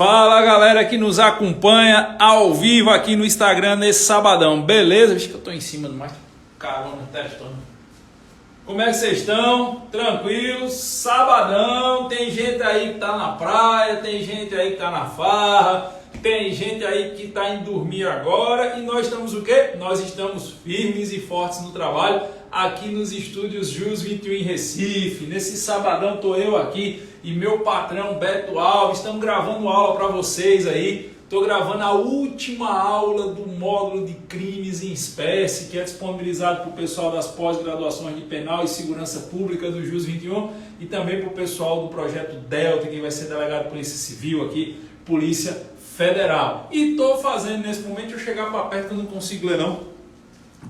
Fala galera que nos acompanha ao vivo aqui no Instagram nesse sabadão, beleza? Acho que eu tô em cima do mais carona testando. Como é que vocês estão? Tranquilos? Sabadão, tem gente aí que tá na praia, tem gente aí que tá na farra, tem gente aí que tá indo dormir agora e nós estamos o quê? Nós estamos firmes e fortes no trabalho aqui nos estúdios JUS 21 em Recife. Nesse sabadão tô eu aqui e meu patrão Beto Alves, estamos gravando aula para vocês aí. Estou gravando a última aula do módulo de crimes em espécie, que é disponibilizado para o pessoal das pós-graduações de Penal e Segurança Pública do JUS 21 e também para o pessoal do projeto Delta, que vai ser delegado de Polícia Civil aqui, Polícia Federal. E estou fazendo nesse momento, deixa eu chegar para perto que eu não consigo ler não.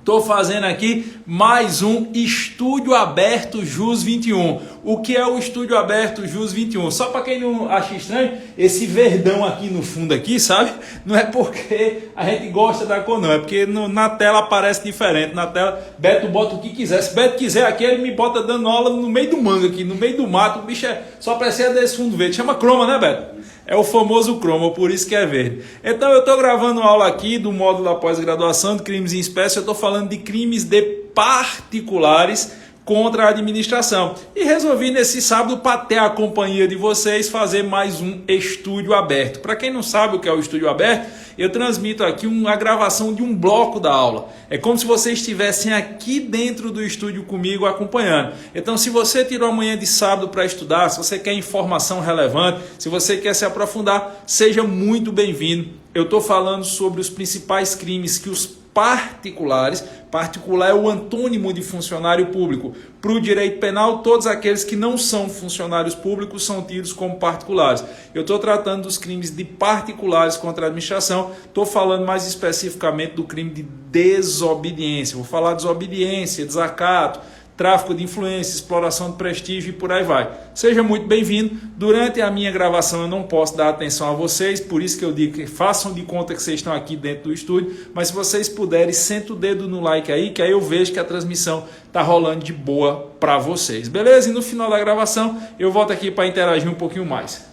Estou fazendo aqui mais um Estúdio Aberto JUS 21. O que é o Estúdio Aberto JUS 21? Só para quem não acha estranho, esse verdão aqui no fundo aqui, sabe? Não é porque a gente gosta da cor não, é porque na tela aparece diferente. Na tela, Beto bota o que quiser. Se Beto quiser aqui, ele me bota dando aula no meio do mangue aqui, no meio do mato. O bicho só precisa desse fundo verde. Chama croma, né, Beto? É o famoso croma, por isso que é verde. Então eu estou gravando aula aqui do módulo da pós-graduação de crimes em espécie. Eu estou falando de crimes de particulares contra a administração. E resolvi nesse sábado, para ter a companhia de vocês, fazer mais um estúdio aberto. Para quem não sabe o que é o estúdio aberto, eu transmito aqui a gravação de um bloco da aula. É como se vocês estivessem aqui dentro do estúdio comigo acompanhando. Então, se você tirou a manhã de sábado para estudar, se você quer informação relevante, se você quer se aprofundar, seja muito bem-vindo. Eu estou falando sobre os principais crimes que os particulares, particular é o antônimo de funcionário público. Para o direito penal, todos aqueles que não são funcionários públicos são tidos como particulares. Eu estou tratando dos crimes de particulares contra a administração, estou falando mais especificamente do crime de desobediência. Vou falar de desobediência, desacato, tráfico de influência, exploração de prestígio e por aí vai. Seja muito bem-vindo. Durante a minha gravação eu não posso dar atenção a vocês, por isso que eu digo que façam de conta que vocês estão aqui dentro do estúdio, mas se vocês puderem, senta o dedo no like aí, que aí eu vejo que a transmissão está rolando de boa para vocês. Beleza? E no final da gravação eu volto aqui para interagir um pouquinho mais.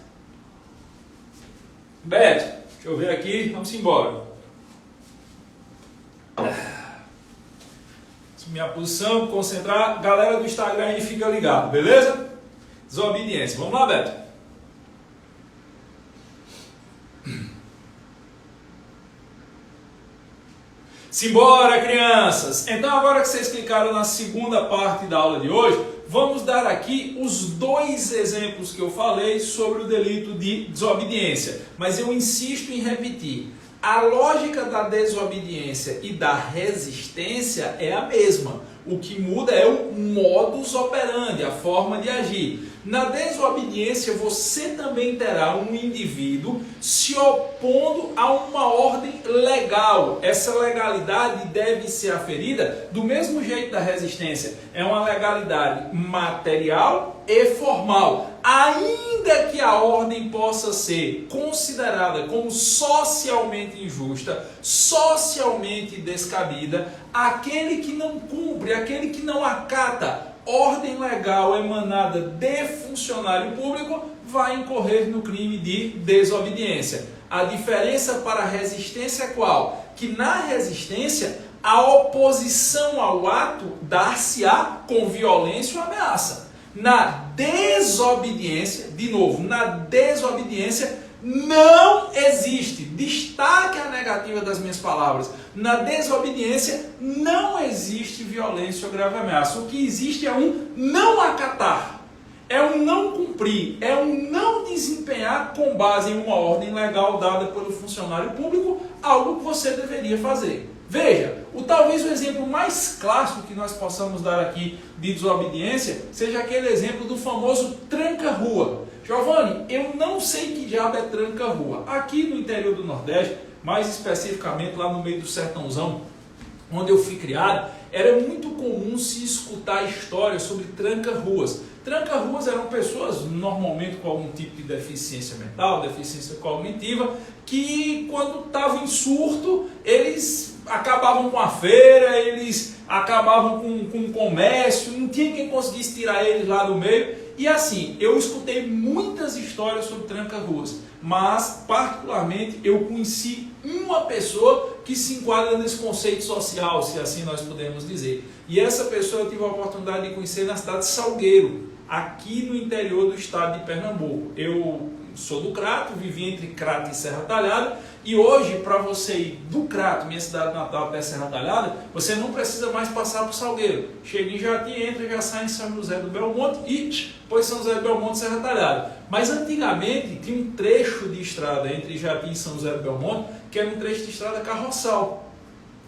Beto, deixa eu ver aqui, vamos embora. Minha posição, concentrar, galera do Instagram aí fica ligado, beleza? Desobediência, vamos lá, Beto. Simbora, crianças! Então agora que vocês clicaram na segunda parte da aula de hoje, vamos dar aqui os dois exemplos que eu falei sobre o delito de desobediência. Mas eu insisto em repetir. A lógica da desobediência e da resistência é a mesma. O que muda é o modus operandi, a forma de agir. Na desobediência, você também terá um indivíduo se opondo a uma ordem legal. Essa legalidade deve ser aferida do mesmo jeito da resistência. É uma legalidade material e formal. Ainda que a ordem possa ser considerada como socialmente injusta, socialmente descabida, aquele que não cumpre, aquele que não acata ordem legal emanada de funcionário público vai incorrer no crime de desobediência. A diferença para a resistência é qual? Que na resistência a oposição ao ato dar-se-á com violência ou ameaça. Na desobediência, de novo, na desobediência não existe, destaque a negativa das minhas palavras, na desobediência não existe violência ou grave ameaça. O que existe é um não acatar, é um não cumprir, é um não desempenhar com base em uma ordem legal dada pelo funcionário público, algo que você deveria fazer. Veja, talvez o exemplo mais clássico que nós possamos dar aqui de desobediência seja aquele exemplo do famoso tranca-rua. Giovanni, eu não sei que diabo é tranca-rua. Aqui no interior do Nordeste, mais especificamente lá no meio do sertãozão, onde eu fui criado, era muito comum se escutar histórias sobre tranca-ruas. Tranca-ruas eram pessoas normalmente com algum tipo de deficiência mental, deficiência cognitiva, que quando estavam em surto, eles acabavam com a feira, eles acabavam com o comércio, não tinha quem conseguisse tirar eles lá do meio. E assim, eu escutei muitas histórias sobre tranca-ruas, mas particularmente eu conheci uma pessoa que se enquadra nesse conceito social, se assim nós podemos dizer. E essa pessoa eu tive a oportunidade de conhecer na cidade de Salgueiro, aqui no interior do estado de Pernambuco. Eu sou do Crato, vivi entre Crato e Serra Talhada, e hoje, para você ir do Crato, minha cidade natal, até Serra Talhada, você não precisa mais passar por Salgueiro. Chega em Jati, entra, já sai em São José do Belmonte e depois São José do Belmonte e Serra Talhada. Mas antigamente tinha um trecho de estrada entre Jati e São José do Belmonte, que era um trecho de estrada carroçal.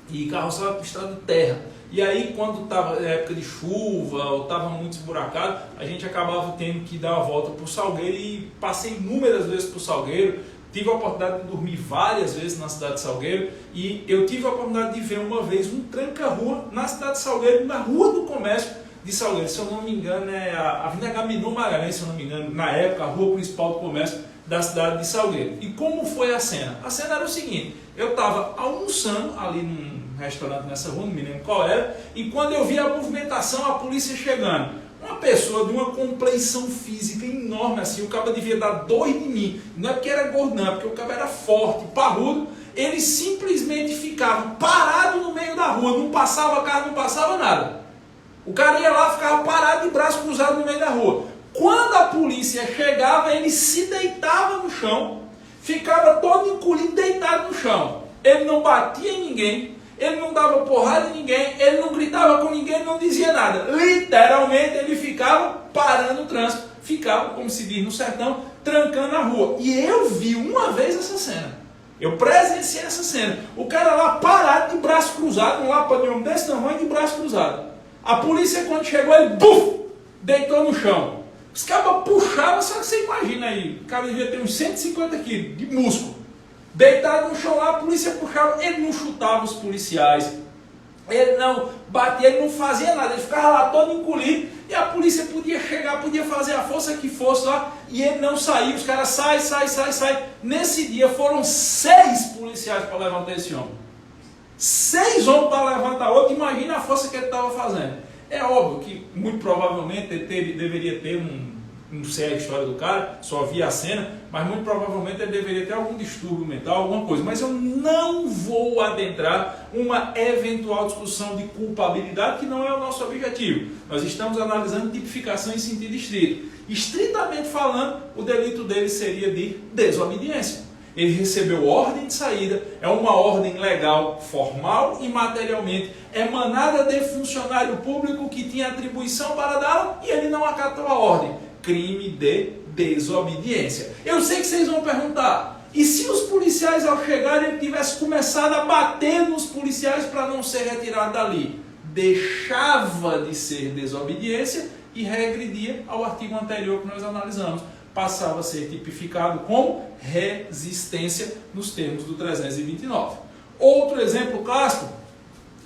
E carroçal era estrada de terra. E aí, quando estava época de chuva ou estava muito esburacado, a gente acabava tendo que dar a volta para o Salgueiro, e passei inúmeras vezes para o Salgueiro. Tive a oportunidade de dormir várias vezes na cidade de Salgueiro, e eu tive a oportunidade de ver uma vez um tranca-rua na cidade de Salgueiro, na Rua do Comércio de Salgueiro. Se eu não me engano, é a Avenida Agamenon Magalhães, se eu não me engano, na época, a rua principal do comércio da cidade de Salgueiro. E como foi a cena? A cena era o seguinte: eu estava almoçando ali num restaurante nessa rua, não me lembro qual era, e quando eu vi a movimentação, a polícia chegando, uma pessoa de uma compleição física enorme assim, o cara devia dar dois de mim, não é porque era gordo não, é porque o cara era forte, parrudo, ele simplesmente ficava parado no meio da rua, não passava carro, não passava nada. O cara ia lá, ficava parado de braço cruzado no meio da rua. Quando a polícia chegava, ele se deitava no chão, ficava todo encolhido, deitado no chão. Ele não batia em ninguém, ele não dava porrada em ninguém, ele não gritava com ninguém, ele não dizia nada. Literalmente ele ficava parando o trânsito, ficava, como se diz no sertão, trancando a rua. E eu vi uma vez essa cena. Eu presenciei essa cena. O cara lá parado de braço cruzado, um lapa de homem desse tamanho de braço cruzado. A polícia, quando chegou, ele buf, deitou no chão. Os caras puxavam, só que você imagina aí, o cara devia ter uns 150 quilos de músculo. Deitado no chão lá, a polícia puxava, ele não chutava os policiais, ele não batia, ele não fazia nada, ele ficava lá todo encolhido, e a polícia podia chegar, podia fazer a força que fosse lá, e ele não saía, os caras sai. Nesse dia foram 6 policiais para levantar esse homem. 6 homens para levantar outro, imagina a força que ele estava fazendo. É óbvio que, muito provavelmente, ele deveria ter não sei a história do cara, só vi a cena, mas muito provavelmente ele deveria ter algum distúrbio mental, alguma coisa. Mas eu não vou adentrar uma eventual discussão de culpabilidade, que não é o nosso objetivo. Nós estamos analisando tipificação em sentido estrito. Estritamente falando, o delito dele seria de desobediência. Ele recebeu ordem de saída, é uma ordem legal, formal e materialmente emanada de funcionário público que tinha atribuição para dá-la, e ele não acatou a ordem. Crime de desobediência. Eu sei que vocês vão perguntar, e se os policiais ao chegarem tivessem começado a bater nos policiais para não ser retirado dali? Deixava de ser desobediência e regredia ao artigo anterior que nós analisamos. Passava a ser tipificado como resistência nos termos do 329. Outro exemplo clássico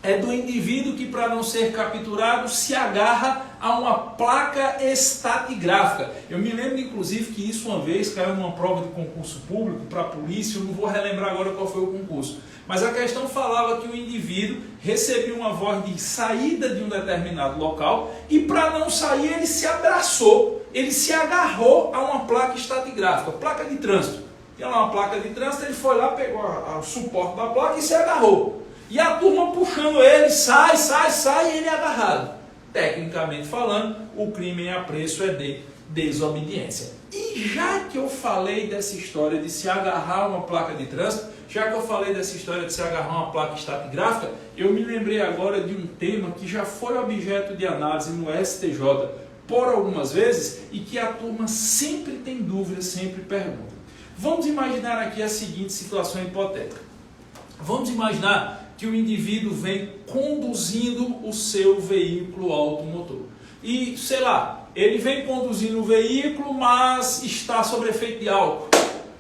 é do indivíduo que, para não ser capturado, se agarra a uma placa estatigráfica. Eu me lembro, inclusive, que isso uma vez caiu numa prova de concurso público para a polícia, eu não vou relembrar agora qual foi o concurso. Mas a questão falava que o indivíduo recebia uma voz de saída de um determinado local e, para não sair, ele se abraçou, ele se agarrou a uma placa estatigráfica, placa de trânsito. Tinha lá uma placa de trânsito, ele foi lá, pegou o suporte da placa e se agarrou. E a turma puxando ele, sai, e ele é agarrado. Tecnicamente falando, o crime em apreço é de desobediência. E já que eu falei dessa história de se agarrar a uma placa de trânsito, já que eu falei dessa história de se agarrar a uma placa estatigráfica, eu me lembrei agora de um tema que já foi objeto de análise no STJ por algumas vezes e que a turma sempre tem dúvidas, sempre pergunta. Vamos imaginar aqui a seguinte situação hipotética. Vamos imaginar que o indivíduo vem conduzindo o seu veículo automotor. E, sei lá, ele vem conduzindo o veículo, mas está sob efeito de álcool.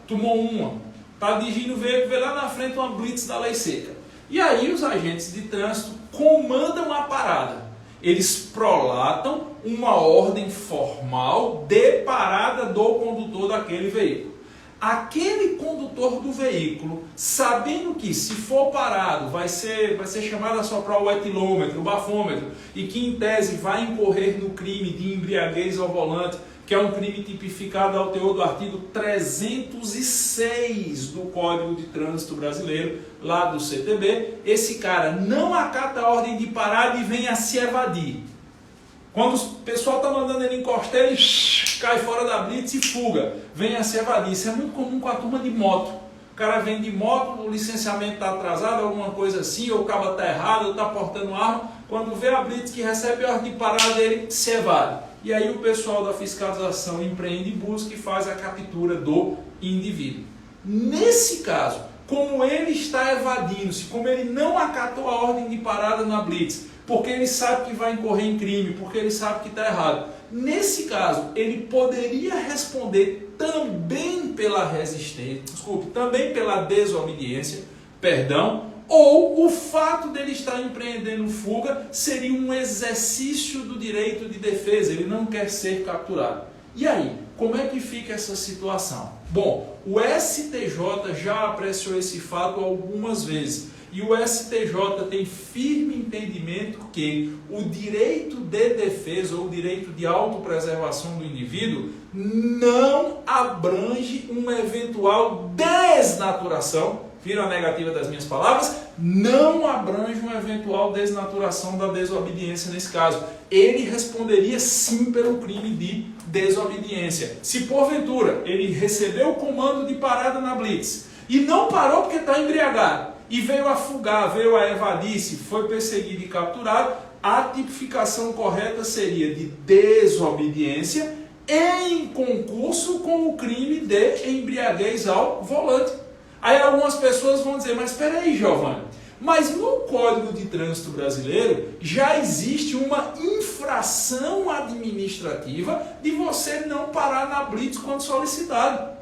Tomou uma. Está dirigindo o veículo, vê lá na frente uma blitz da lei seca. E aí os agentes de trânsito comandam a parada. Eles prolatam uma ordem formal de parada do condutor daquele veículo. aquele condutor do veículo, sabendo que se for parado vai ser chamado a soprar o etilômetro, o bafômetro, e que em tese vai incorrer no crime de embriaguez ao volante, que é um crime tipificado ao teor do artigo 306 do Código de Trânsito Brasileiro, lá do CTB, esse cara não acata a ordem de parada e vem a se evadir. Quando o pessoal está mandando ele encostar, ele cai fora da blitz e fuga, vem a se evadir. Isso é muito comum com a turma de moto. O cara vem de moto, o licenciamento está atrasado, alguma coisa assim, ou o cabo está errado, ou está portando arma. Quando vê a blitz que recebe a ordem de parada, ele se evade. E aí o pessoal da fiscalização empreende busca e faz a captura do indivíduo. Nesse caso, como ele está evadindo-se, como ele não acatou a ordem de parada na blitz, porque ele sabe que vai incorrer em crime, porque ele sabe que está errado. Nesse caso, ele poderia responder também pela resistência, também pela desobediência, ou o fato dele estar empreendendo fuga seria um exercício do direito de defesa, ele não quer ser capturado. E aí, como é que fica essa situação? Bom, o STJ já apreciou esse fato algumas vezes. E o STJ tem firme entendimento que o direito de defesa ou o direito de autopreservação do indivíduo não abrange uma eventual desnaturação, viram a negativa das minhas palavras? Não abrange uma eventual desnaturação da desobediência nesse caso. Ele responderia sim pelo crime de desobediência. Se porventura ele recebeu o comando de parada na blitz e não parou porque está embriagado, e veio a fugar, veio a evadir-se, foi perseguido e capturado, a tipificação correta seria de desobediência em concurso com o crime de embriaguez ao volante. Aí algumas pessoas vão dizer, mas espera aí, Giovanni, mas no Código de Trânsito Brasileiro já existe uma infração administrativa de você não parar na blitz quando solicitado.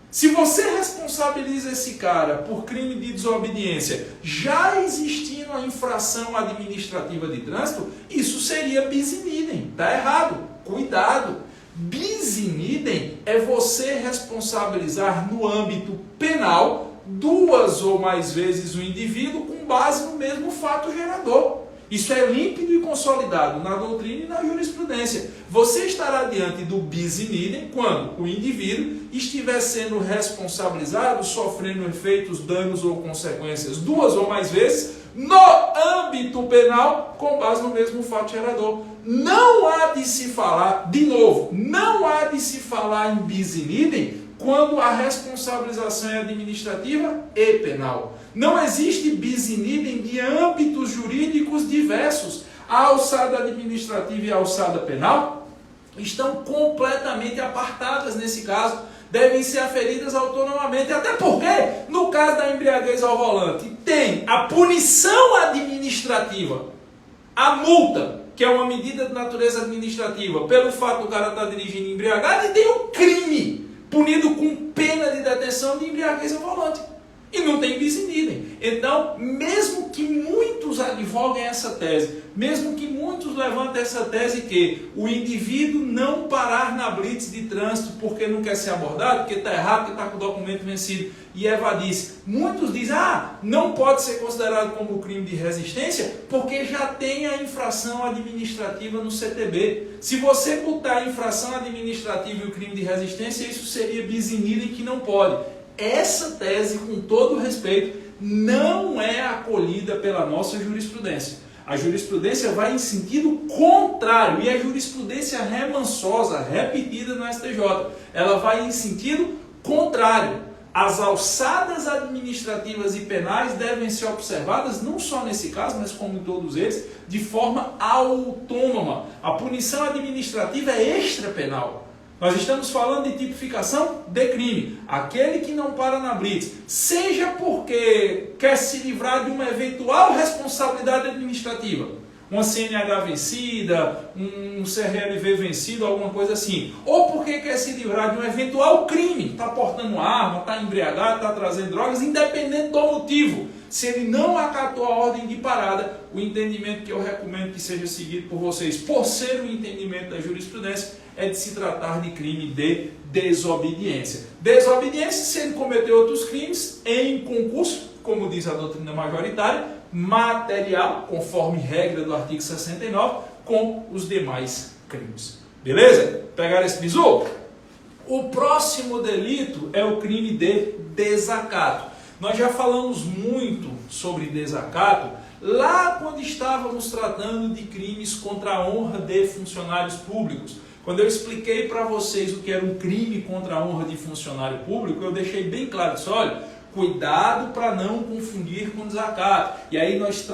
Se você responsabiliza esse cara por crime de desobediência, já existindo a infração administrativa de trânsito, isso seria bis in idem. Está errado. Cuidado. Bis in idem é você responsabilizar no âmbito penal duas ou mais vezes o indivíduo com base no mesmo fato gerador. Isso é límpido e consolidado na doutrina e na jurisprudência. Você estará diante do bis in idem quando o indivíduo estiver sendo responsabilizado, sofrendo efeitos, danos ou consequências duas ou mais vezes no âmbito penal com base no mesmo fato gerador. Não há de se falar, de novo, não há de se falar em bis in idem quando a responsabilização é administrativa e penal. Não existe bis in idem de âmbitos jurídicos diversos. A alçada administrativa e a alçada penal estão completamente apartadas nesse caso, devem ser aferidas autonomamente, até porque, no caso da embriaguez ao volante, tem a punição administrativa, a multa, que é uma medida de natureza administrativa, pelo fato do cara estar dirigindo embriagado, e tem o crime, punido com pena de detenção de embriaguez ao volante. E não tem bis in idem. Então, mesmo que muitos advoguem essa tese, mesmo que muitos levantem essa tese que o indivíduo não parar na blitz de trânsito porque não quer ser abordado, porque está errado, porque está com o documento vencido e evadisse, muitos dizem, não pode ser considerado como crime de resistência porque já tem a infração administrativa no CTB. Se você botar a infração administrativa e o crime de resistência, isso seria bis in idem que não pode. Essa tese, com todo respeito, não é acolhida pela nossa jurisprudência. A jurisprudência vai em sentido contrário, e a jurisprudência remansosa, repetida no STJ, ela vai em sentido contrário. As alçadas administrativas e penais devem ser observadas, não só nesse caso, mas como em todos eles, de forma autônoma. A punição administrativa é extrapenal. Nós estamos falando de tipificação de crime. Aquele que não para na blitz, seja porque quer se livrar de uma eventual responsabilidade administrativa, uma CNH vencida, um CRLV vencido, alguma coisa assim, ou porque quer se livrar de um eventual crime, está portando arma, está embriagado, está trazendo drogas, independente do motivo. se ele não acatou a ordem de parada, o entendimento que eu recomendo que seja seguido por vocês, por ser o entendimento da jurisprudência, é de se tratar de crime de desobediência. Desobediência se ele cometeu outros crimes em concurso, como diz a doutrina majoritária, material, conforme regra do artigo 69, com os demais crimes. Beleza? Pegaram esse bizu? O próximo delito é o crime de desacato. Nós já falamos muito sobre desacato lá quando estávamos tratando de crimes contra a honra de funcionários públicos. Quando eu expliquei para vocês o que era um crime contra a honra de funcionário público, eu deixei bem claro isso, olha, cuidado para não confundir com desacato. E aí nós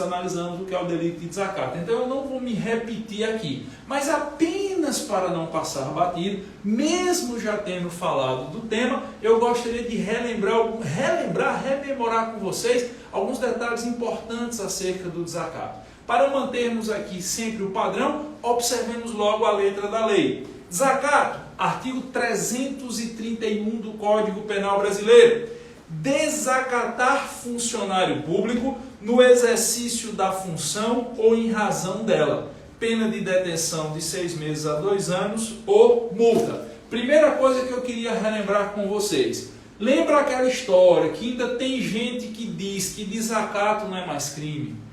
analisamos o que é o delito de desacato. Então eu não vou me repetir aqui, mas apenas para não passar batido, mesmo já tendo falado do tema, eu gostaria de rememorar com vocês alguns detalhes importantes acerca do desacato. Para mantermos aqui sempre o padrão, observemos logo a letra da lei. Desacato, artigo 331 do Código Penal Brasileiro. Desacatar funcionário público no exercício da função ou em razão dela. Pena de detenção de 6 meses a 2 anos ou multa. Primeira coisa que eu queria relembrar com vocês. Lembra aquela história que ainda tem gente que diz que desacato não é mais crime?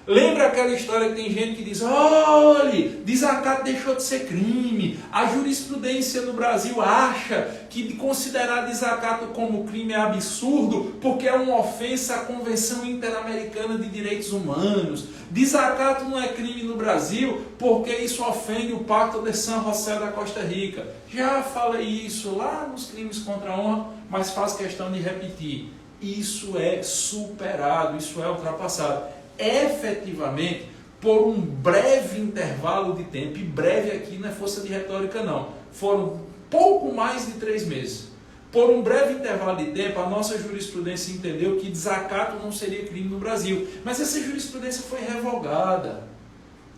Lembra aquela história que tem gente que diz, olha, desacato deixou de ser crime. A jurisprudência no Brasil acha que considerar desacato como crime é absurdo porque é uma ofensa à Convenção Interamericana de Direitos Humanos. Desacato não é crime no Brasil porque isso ofende o Pacto de San José da Costa Rica. Já falei isso lá nos crimes contra a honra, mas faço questão de repetir. Isso é superado, isso é ultrapassado. Efetivamente, por um breve intervalo de tempo, e breve aqui não é força de retórica não, foram pouco mais de 3 meses. Por um breve intervalo de tempo, a nossa jurisprudência entendeu que desacato não seria crime no Brasil, mas essa jurisprudência foi revogada.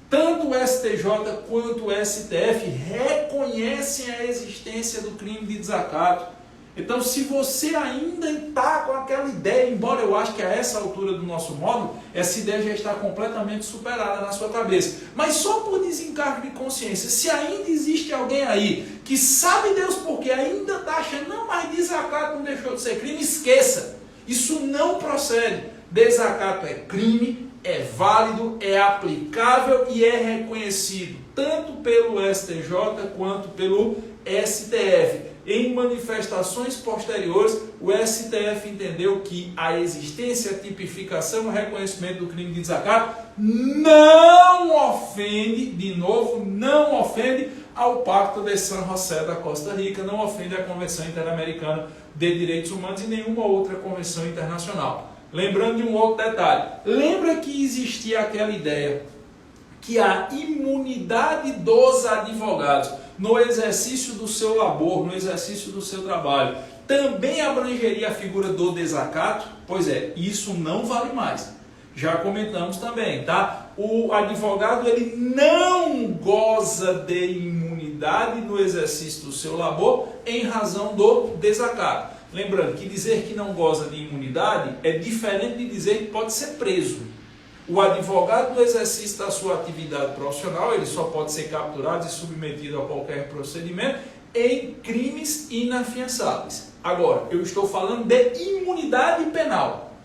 Tanto o STJ quanto o STF reconhecem a existência do crime de desacato. Então, se você ainda está com aquela ideia, embora eu acho que a essa altura do nosso módulo, essa ideia já está completamente superada na sua cabeça. Mas só por desencargo de consciência, se ainda existe alguém aí que sabe Deus porque ainda está achando, não, mas desacato não deixou de ser crime, esqueça. Isso não procede. Desacato é crime, é válido, é aplicável e é reconhecido tanto pelo STJ quanto pelo STF. Em manifestações posteriores, o STF entendeu que a existência, a tipificação e o reconhecimento do crime de desacato não ofende, de novo, não ofende ao Pacto de San José da Costa Rica, não ofende a Convenção Interamericana de Direitos Humanos e nenhuma outra convenção internacional. Lembrando de um outro detalhe, lembra que existia aquela ideia que a imunidade dos advogados no exercício do seu labor, no exercício do seu trabalho, também abrangeria a figura do desacato? Pois é, isso não vale mais. Já comentamos também, tá? O advogado ele não goza de imunidade no exercício do seu labor em razão do desacato. Lembrando que dizer que não goza de imunidade é diferente de dizer que pode ser preso. O advogado no exercício da sua atividade profissional, ele só pode ser capturado e submetido a qualquer procedimento em crimes inafiançáveis. Agora, eu estou falando de imunidade penal.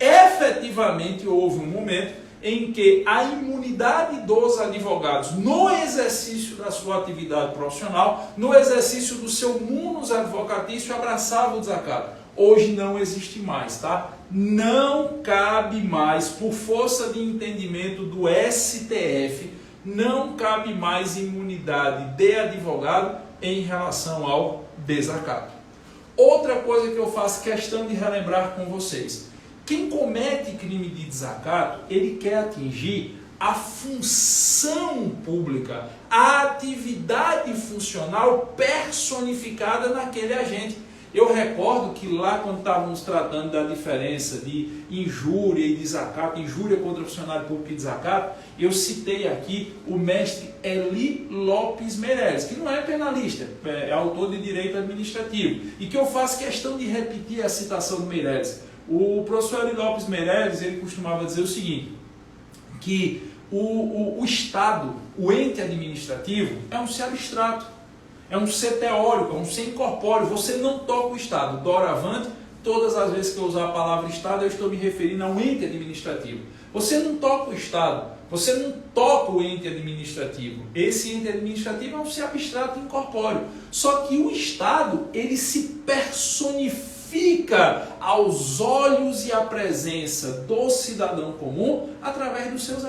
Efetivamente houve um momento em que a imunidade dos advogados no exercício da sua atividade profissional, no exercício do seu munus advocatício, abraçava o desacato. Hoje não existe mais, tá? Não cabe mais, por força de entendimento do STF, não cabe mais imunidade de advogado em relação ao desacato. Outra coisa que eu faço questão de relembrar com vocês. Quem comete crime de desacato, ele quer atingir a função pública, a atividade funcional personificada naquele agente. Eu recordo que lá quando estávamos tratando da diferença de injúria e desacato, injúria contra o funcionário público e desacato, eu citei aqui o mestre Eli Lopes Meireles, que não é penalista, é autor de direito administrativo, e que eu faço questão de repetir a citação do Meireles. O professor Hélio Lopes Meirelles, ele costumava dizer o seguinte, que o Estado, o ente administrativo, é um ser abstrato, é um ser teórico, é um ser incorpóreo. Você não toca o Estado. Doravante, todas as vezes que eu usar a palavra Estado, eu estou me referindo a um ente administrativo. Você não toca o Estado, você não toca o ente administrativo. Esse ente administrativo é um ser abstrato e incorpóreo. Só que o Estado, ele se personifica aos olhos e à presença do cidadão comum através dos seus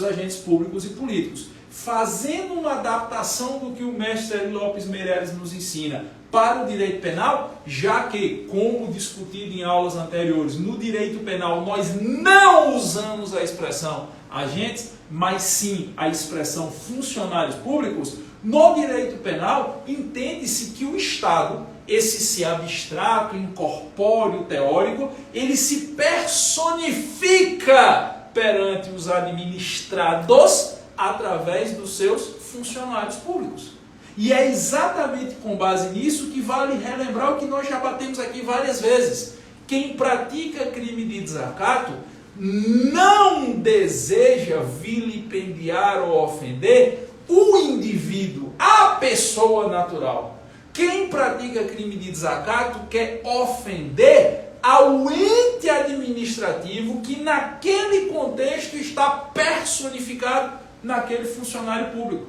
agentes públicos e políticos, fazendo uma adaptação do que o mestre Hélio Lopes Meirelles nos ensina para o direito penal, já que, como discutido em aulas anteriores, no direito penal nós não usamos a expressão agentes, mas sim a expressão funcionários públicos. No direito penal, entende-se que o Estado, esse ser abstrato, incorpóreo, teórico, ele se personifica perante os administrados através dos seus funcionários públicos. E é exatamente com base nisso que vale relembrar o que nós já batemos aqui várias vezes. Quem pratica crime de desacato não deseja vilipendiar ou ofender o indivíduo, a pessoa natural. Quem pratica crime de desacato quer ofender ao ente administrativo que naquele contexto está personificado naquele funcionário público.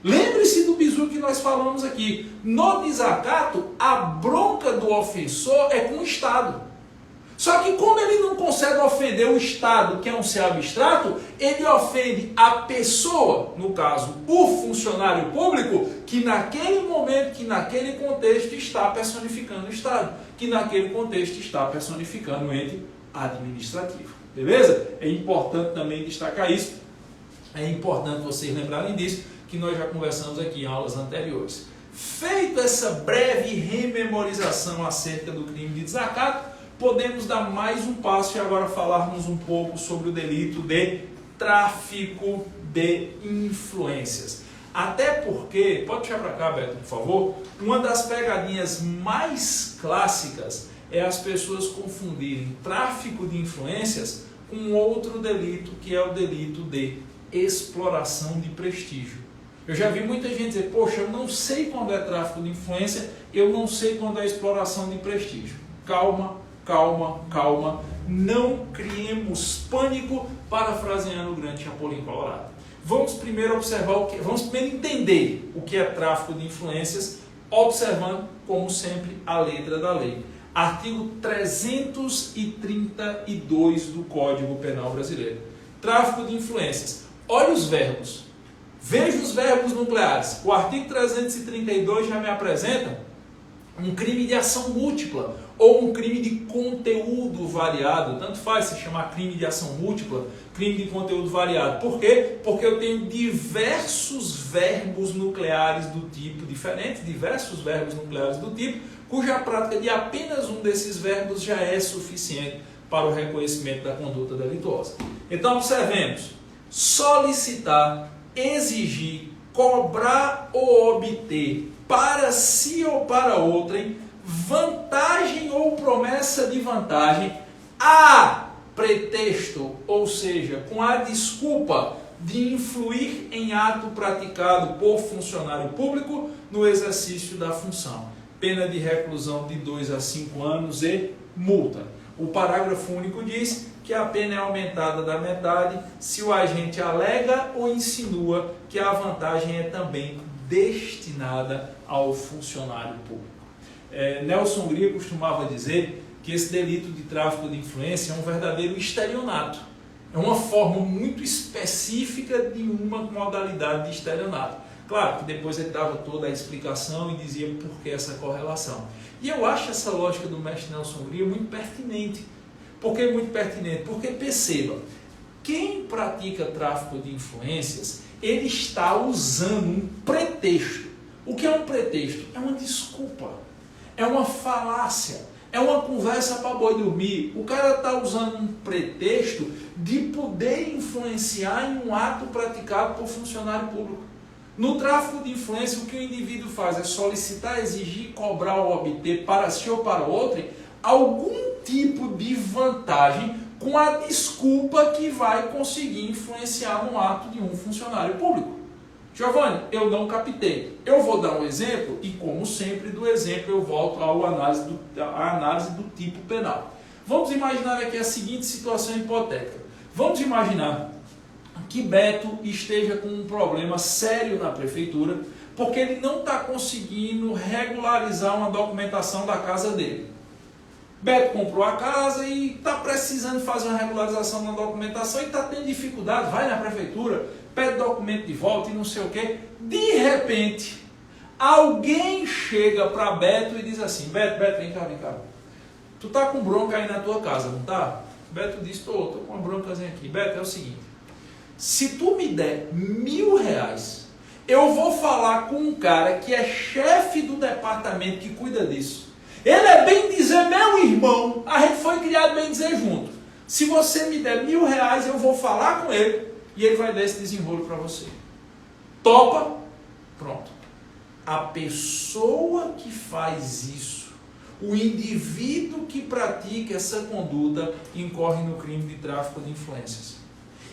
Lembre-se do bizu que nós falamos aqui. No desacato, a bronca do ofensor é com o Estado. Só que como ele não consegue ofender o Estado, que é um ser abstrato, ele ofende a pessoa, no caso, o funcionário público, que naquele momento, que naquele contexto está personificando o Estado, que naquele contexto está personificando o ente administrativo. Beleza? É importante também destacar isso. É importante vocês lembrarem disso, que nós já conversamos aqui em aulas anteriores. Feita essa breve rememorização acerca do crime de desacato, podemos dar mais um passo e agora falarmos um pouco sobre o delito de tráfico de influências. Até porque, pode puxar para cá, Beto, por favor, uma das pegadinhas mais clássicas é as pessoas confundirem tráfico de influências com outro delito, que é o delito de exploração de prestígio. Eu já vi muita gente dizer, poxa, eu não sei quando é tráfico de influência, eu não sei quando é exploração de prestígio. Calma, calma, calma. Não criemos pânico, parafraseando o grande Chapolin Colorado. Vamos primeiro entender o que é tráfico de influências, observando, como sempre, a letra da lei. Artigo 332 do Código Penal Brasileiro. Tráfico de influências. Olha os verbos. Veja os verbos nucleares. O artigo 332 já me apresenta um crime de ação múltipla ou um crime de conteúdo variado. Tanto faz se chamar crime de ação múltipla, crime de conteúdo variado. Por quê? Porque eu tenho diversos verbos nucleares do tipo diferente, cuja prática de apenas um desses verbos já é suficiente para o reconhecimento da conduta delituosa. Então, observemos. Solicitar, exigir, cobrar ou obter para si ou para outrem vantagem ou promessa de vantagem a pretexto, ou seja, com a desculpa de influir em ato praticado por funcionário público no exercício da função. Pena de reclusão de 2 a 5 anos e multa. O parágrafo único diz que a pena é aumentada da metade se o agente alega ou insinua que a vantagem é também destinada ao funcionário público. Nelson Hungria costumava dizer que esse delito de tráfico de influência é um verdadeiro estelionato. É uma forma muito específica de uma modalidade de estelionato. Claro que depois ele dava toda a explicação e dizia por que essa correlação. E eu acho essa lógica do mestre Nelson Hungria muito pertinente. Por que muito pertinente? Porque perceba, quem pratica tráfico de influências, ele está usando um pretexto. O que é um pretexto? É uma desculpa, é uma falácia, é uma conversa para boi dormir. O cara está usando um pretexto de poder influenciar em um ato praticado por funcionário público. No tráfico de influência, o que o indivíduo faz é solicitar, exigir, cobrar ou obter para si ou para outro algum tipo de vantagem com a desculpa que vai conseguir influenciar no ato de um funcionário público? Giovanni, eu não captei. Eu vou dar um exemplo e, como sempre, do exemplo eu volto à análise do tipo penal. Vamos imaginar aqui a seguinte situação hipotética. Vamos imaginar que Beto esteja com um problema sério na prefeitura porque ele não está conseguindo regularizar uma documentação da casa dele. Beto comprou a casa e está precisando fazer uma regularização na documentação e está tendo dificuldade, vai na prefeitura, pede documento de volta e não sei o quê. De repente, alguém chega para Beto e diz assim, Beto, vem cá. Tu tá com bronca aí na tua casa, não tá? Beto diz, tô com uma broncazinha aqui. Beto, é o seguinte, se tu me der R$1.000, eu vou falar com um cara que é chefe do departamento que cuida disso. Ele é bem dizer meu irmão, a gente foi criado bem dizer junto. Se você me der R$1.000, eu vou falar com ele e ele vai dar esse desenrolo para você. Topa? Pronto. A pessoa que faz isso, o indivíduo que pratica essa conduta, incorre no crime de tráfico de influências.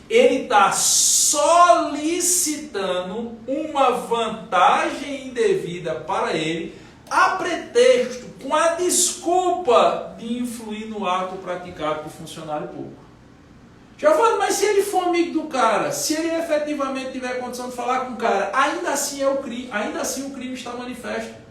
Ele está solicitando uma vantagem indevida para ele, a pretexto, com a desculpa de influir no ato praticado por funcionário público. Giovanni, mas se ele for amigo do cara, se ele efetivamente tiver condição de falar com o cara, ainda assim é o crime, ainda assim o crime está manifesto.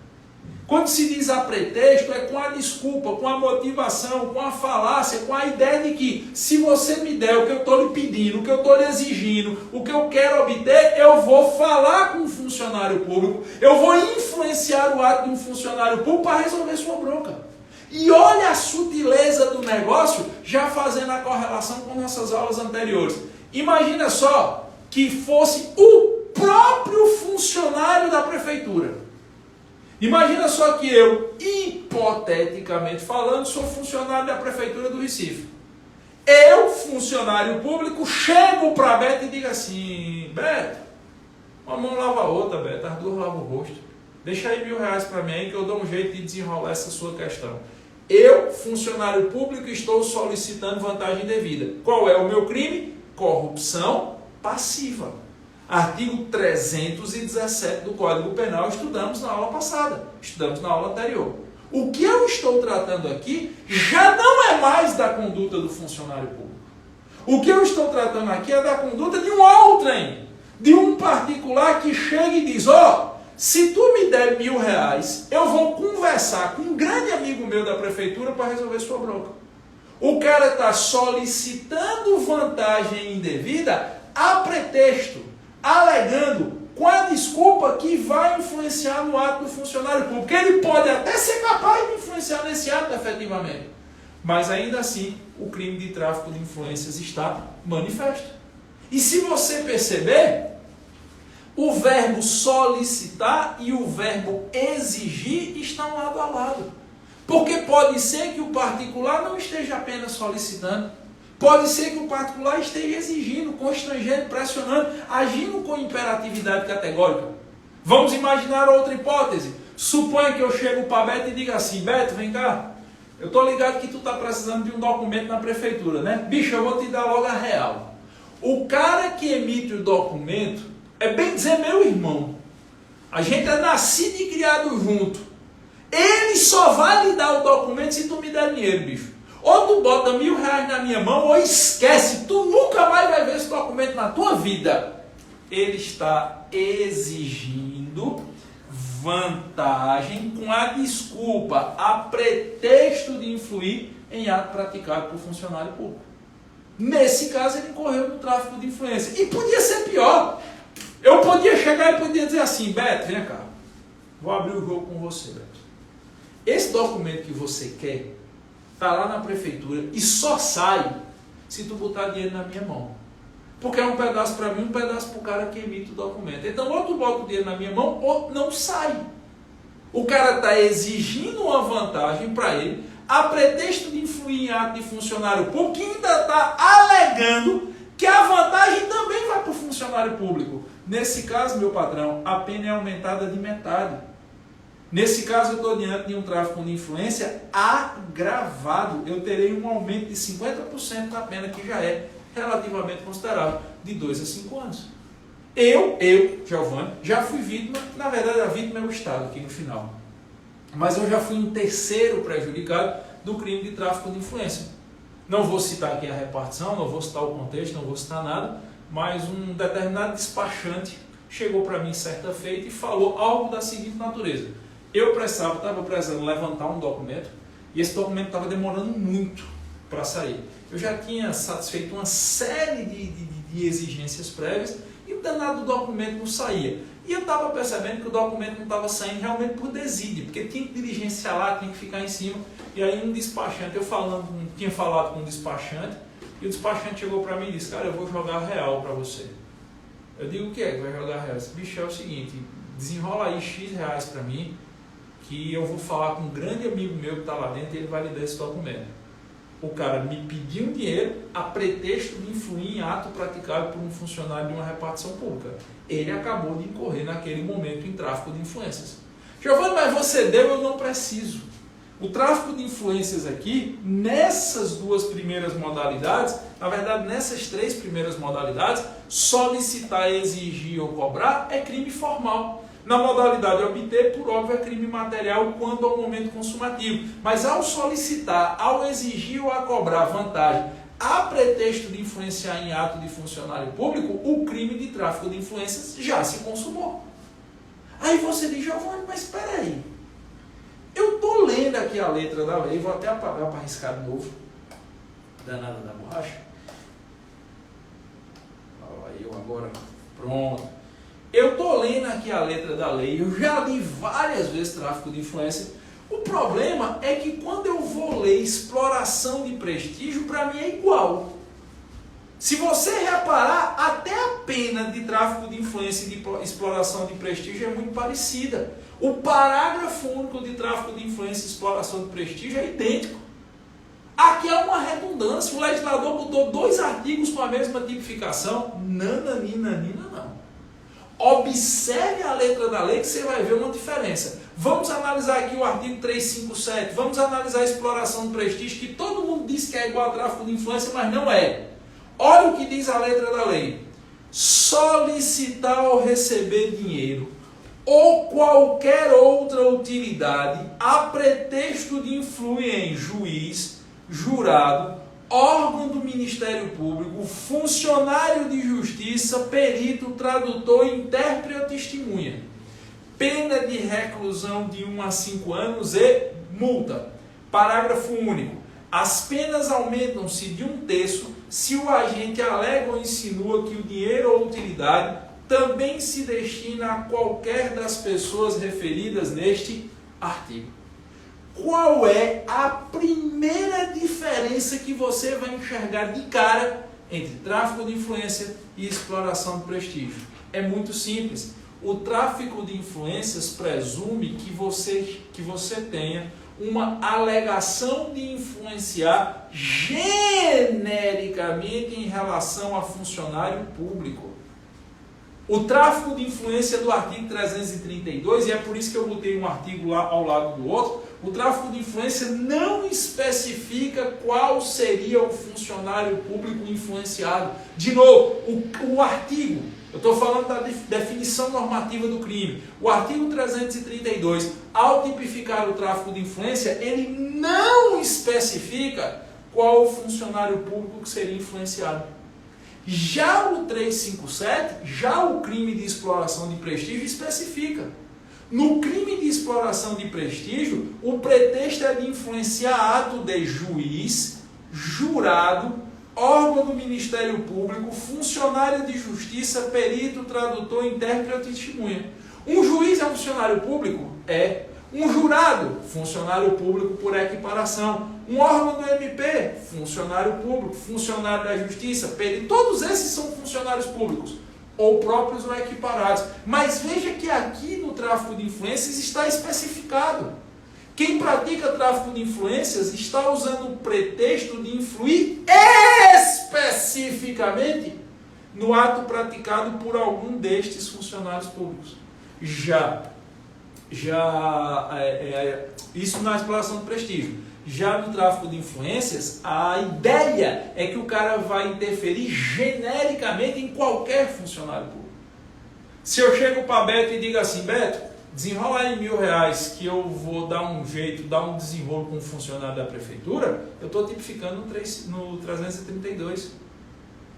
Quando se diz a pretexto, é com a desculpa, com a motivação, com a falácia, com a ideia de que se você me der o que eu estou lhe pedindo, o que eu estou lhe exigindo, o que eu quero obter, eu vou falar com um funcionário público, eu vou influenciar o ato de um funcionário público para resolver sua bronca. E olha a sutileza do negócio, já fazendo a correlação com nossas aulas anteriores. Imagina só que fosse o próprio funcionário da prefeitura. Imagina só que eu, hipoteticamente falando, sou funcionário da Prefeitura do Recife. Eu, funcionário público, chego para Beto e digo assim, Beto, uma mão lava a outra, Beto, as duas lavam o rosto. Deixa aí R$1.000 para mim aí que eu dou um jeito de desenrolar essa sua questão. Eu, funcionário público, estou solicitando vantagem devida. Qual é o meu crime? Corrupção passiva. Artigo 317 do Código Penal, estudamos na aula passada, estudamos na aula anterior. O que eu estou tratando aqui já não é mais da conduta do funcionário público. O que eu estou tratando aqui é da conduta de um outrem, de um particular que chega e diz, se tu me der R$1.000, eu vou conversar com um grande amigo meu da prefeitura para resolver sua bronca. O cara está solicitando vantagem indevida a pretexto, alegando com a desculpa que vai influenciar no ato do funcionário público. Ele pode até ser capaz de influenciar nesse ato efetivamente, mas ainda assim o crime de tráfico de influências está manifesto. E se você perceber, o verbo solicitar e o verbo exigir estão lado a lado. Porque pode ser que o particular não esteja apenas solicitando, pode ser que o particular esteja exigindo, constrangendo, pressionando, agindo com imperatividade categórica. Vamos imaginar outra hipótese. Suponha que eu chego para Beto e diga assim, Beto, vem cá, eu estou ligado que tu está precisando de um documento na prefeitura, né? Bicho, eu vou te dar logo a real. O cara que emite o documento é bem dizer meu irmão. A gente é nascido e criado junto. Ele só vai lhe dar o documento se tu me der dinheiro, bicho. Ou tu bota R$1.000 na minha mão, ou esquece, tu nunca mais vai ver esse documento na tua vida. Ele está exigindo vantagem com a desculpa, a pretexto de influir em ato praticado por funcionário público. Nesse caso, ele incorreu no tráfico de influência. E podia ser pior. Eu podia chegar e podia dizer assim, Beto, vem cá, vou abrir o jogo com você, Beto. Esse documento que você quer está lá na prefeitura e só sai se tu botar dinheiro na minha mão. Porque é um pedaço para mim, um pedaço para o cara que emite o documento. Então, ou tu bota o dinheiro na minha mão, ou não sai. O cara está exigindo uma vantagem para ele, a pretexto de influir em ato de funcionário público, que ainda está alegando que a vantagem também vai para o funcionário público. Nesse caso, meu patrão, a pena é aumentada de metade. Nesse caso, eu estou diante de um tráfico de influência agravado. Eu terei um aumento de 50% na pena, que já é relativamente considerável, de 2 a 5 anos. Eu, Giovanni, já fui vítima. Na verdade, a vítima é o Estado aqui no final. Mas eu já fui um terceiro prejudicado do crime de tráfico de influência. Não vou citar aqui a repartição, não vou citar o contexto, não vou citar nada, mas um determinado despachante chegou para mim certa feita e falou algo da seguinte natureza. Eu estava precisando levantar um documento e esse documento estava demorando muito para sair. Eu já tinha satisfeito uma série de exigências prévias e o danado documento não saía. E eu estava percebendo que o documento não estava saindo realmente por desídia, porque tinha que diligenciar lá, tinha que ficar em cima. E aí um despachante, tinha falado com um despachante, e o despachante chegou para mim e disse, cara, eu vou jogar real para você. Eu digo, o que é que vai jogar real? Esse bicho é o seguinte, desenrola aí X reais para mim, que eu vou falar com um grande amigo meu que está lá dentro e ele vai lhe dar esse documento. O cara me pediu um dinheiro a pretexto de influir em ato praticado por um funcionário de uma repartição pública. Ele acabou de incorrer naquele momento em tráfico de influências. Giovanni, mas você deu, eu não preciso. O tráfico de influências aqui, nessas duas primeiras modalidades, na verdade nessas três primeiras modalidades, solicitar, exigir ou cobrar é crime formal. Na modalidade obter, por óbvio, é crime material quando ao momento consumativo. Mas ao solicitar, ao exigir ou a cobrar vantagem a pretexto de influenciar em ato de funcionário público, o crime de tráfico de influências já se consumou. Aí você diz, Giovanni, mas espera aí. Eu estou lendo aqui a letra da lei, vou até apagar para arriscar de novo. Danada da borracha. Olha eu agora. Pronto. Eu estou lendo aqui a letra da lei, eu já li várias vezes tráfico de influência. O problema é que quando eu vou ler exploração de prestígio, para mim é igual. Se você reparar, até a pena de tráfico de influência e de exploração de prestígio é muito parecida. O parágrafo único de tráfico de influência e exploração de prestígio é idêntico. Aqui é uma redundância, o legislador botou 2 artigos com a mesma tipificação. Nananina, não. Observe a letra da lei que você vai ver uma diferença. Vamos analisar aqui o artigo 357, vamos analisar a exploração de prestígio, que todo mundo diz que é igual a tráfico de influência, mas não é. Olha o que diz a letra da lei. Solicitar ou receber dinheiro ou qualquer outra utilidade a pretexto de influir em juiz, jurado, órgão do Ministério Público, funcionário de justiça, perito, tradutor, intérprete ou testemunha. Pena de reclusão de 1 a 5 anos e multa. Parágrafo único. As penas aumentam-se de 1/3 se o agente alega ou insinua que o dinheiro ou utilidade também se destina a qualquer das pessoas referidas neste artigo. Qual é a primeira diferença que você vai enxergar de cara entre tráfico de influência e exploração de prestígio? É muito simples. O tráfico de influências presume que você tenha uma alegação de influenciar genericamente em relação a funcionário público. O tráfico de influência do artigo 332, e é por isso que eu botei um artigo lá ao lado do outro, o tráfico de influência não especifica qual seria o funcionário público influenciado. De novo, o artigo, eu estou falando da definição normativa do crime. O artigo 332, ao tipificar o tráfico de influência, ele não especifica qual o funcionário público que seria influenciado. Já o 357, já o crime de exploração de prestígio especifica. No crime de exploração de prestígio, o pretexto é de influenciar ato de juiz, jurado, órgão do Ministério Público, funcionário de justiça, perito, tradutor, intérprete ou testemunha. Um juiz é um funcionário público? É. Um jurado? Funcionário público por equiparação. Um órgão do MP? Funcionário público. Funcionário da justiça? Perito. Todos esses são funcionários públicos, ou próprios ou equiparados. Mas veja que aqui no tráfico de influências está especificado. Quem pratica tráfico de influências está usando o pretexto de influir especificamente no ato praticado por algum destes funcionários públicos. Já isso na exploração do prestígio. Já no tráfico de influências, a ideia é que o cara vai interferir genericamente em qualquer funcionário público. Se eu chego para Beto e digo assim, Beto, desenrola aí R$1.000 que eu vou dar um jeito, dar um desenrolo com um funcionário da prefeitura, eu estou tipificando no 332.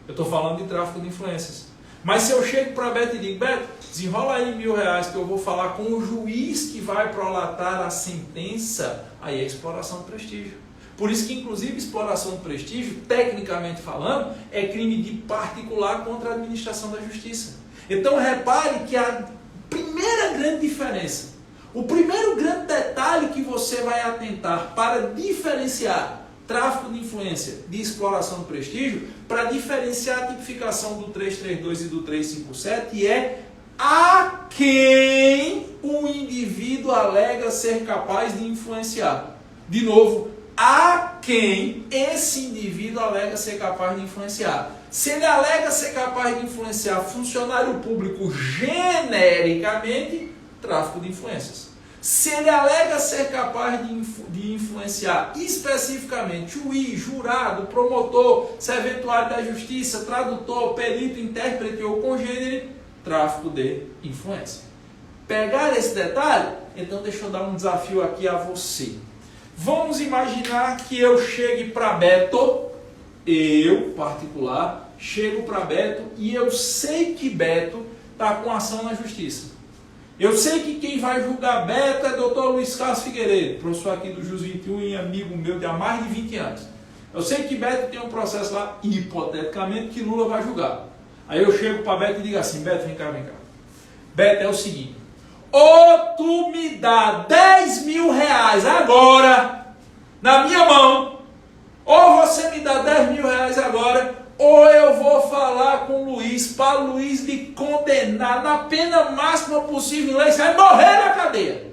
Eu estou falando de tráfico de influências. Mas se eu chego para Beto e digo, Beto, desenrola aí R$1.000 que eu vou falar com o juiz que vai prolatar a sentença, aí é exploração de prestígio. Por isso que, inclusive, exploração de prestígio, tecnicamente falando, é crime de particular contra a administração da justiça. Então, repare que a primeira grande diferença, o primeiro grande detalhe que você vai atentar para diferenciar tráfico de influência de exploração de prestígio, para diferenciar a tipificação do 332 e do 357 é a quem o indivíduo alega ser capaz de influenciar. De novo, a quem esse indivíduo alega ser capaz de influenciar. Se ele alega ser capaz de influenciar funcionário público genericamente, tráfico de influências. Se ele alega ser capaz de influenciar especificamente juiz, jurado, promotor, serventuário da justiça, tradutor, perito, intérprete ou congênere, tráfico de influência. Pegar esse detalhe? Então deixa eu dar um desafio aqui a você. Vamos imaginar que eu chegue para Beto, eu, particular, chego para Beto e eu sei que Beto está com ação na justiça. Eu sei que quem vai julgar Beto é Dr. Luiz Carlos Figueiredo, professor aqui do Jus 21 e amigo meu de há mais de 20 anos. Eu sei que Beto tem um processo lá, hipoteticamente, que Lula vai julgar. Aí eu chego para Beto e digo assim, Beto, vem cá. Beto, é o seguinte, ou tu me dá R$10.000 agora, na minha mão, ou você me dá R$10.000 agora, ou eu vou falar com o Luiz, para o Luiz lhe condenar na pena máxima possível, ele vai morrer na cadeia.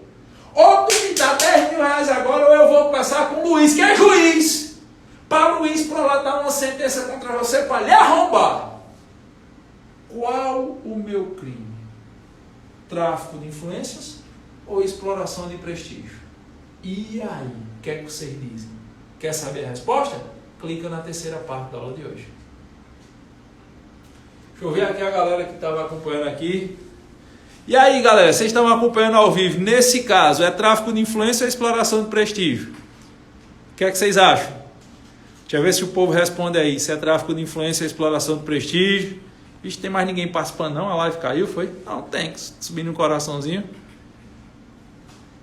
Ou tu me dá R$10.000 agora, ou eu vou conversar com o Luiz, que é juiz, para o Luiz prolatar uma sentença contra você para lhe arrombar. Qual o meu crime? Tráfico de influências ou exploração de prestígio? E aí, o que é que vocês dizem? Quer saber a resposta? Clica na terceira parte da aula de hoje. Deixa eu ver aqui a galera que estava acompanhando aqui. E aí, galera, vocês estão acompanhando ao vivo. Nesse caso, é tráfico de influência ou exploração de prestígio? O que é que vocês acham? Deixa eu ver se o povo responde aí. Se é tráfico de influência ou exploração de prestígio. Vixe, tem mais ninguém participando não? A live caiu, foi? Não, tem. Subindo um coraçãozinho.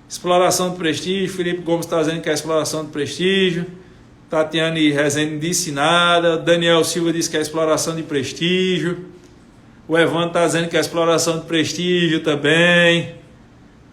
Exploração de prestígio. Felipe Gomes está dizendo que é exploração de prestígio. Tatiane Rezende disse nada. Daniel Silva disse que é exploração de prestígio. O Evandro está dizendo que é exploração de prestígio também.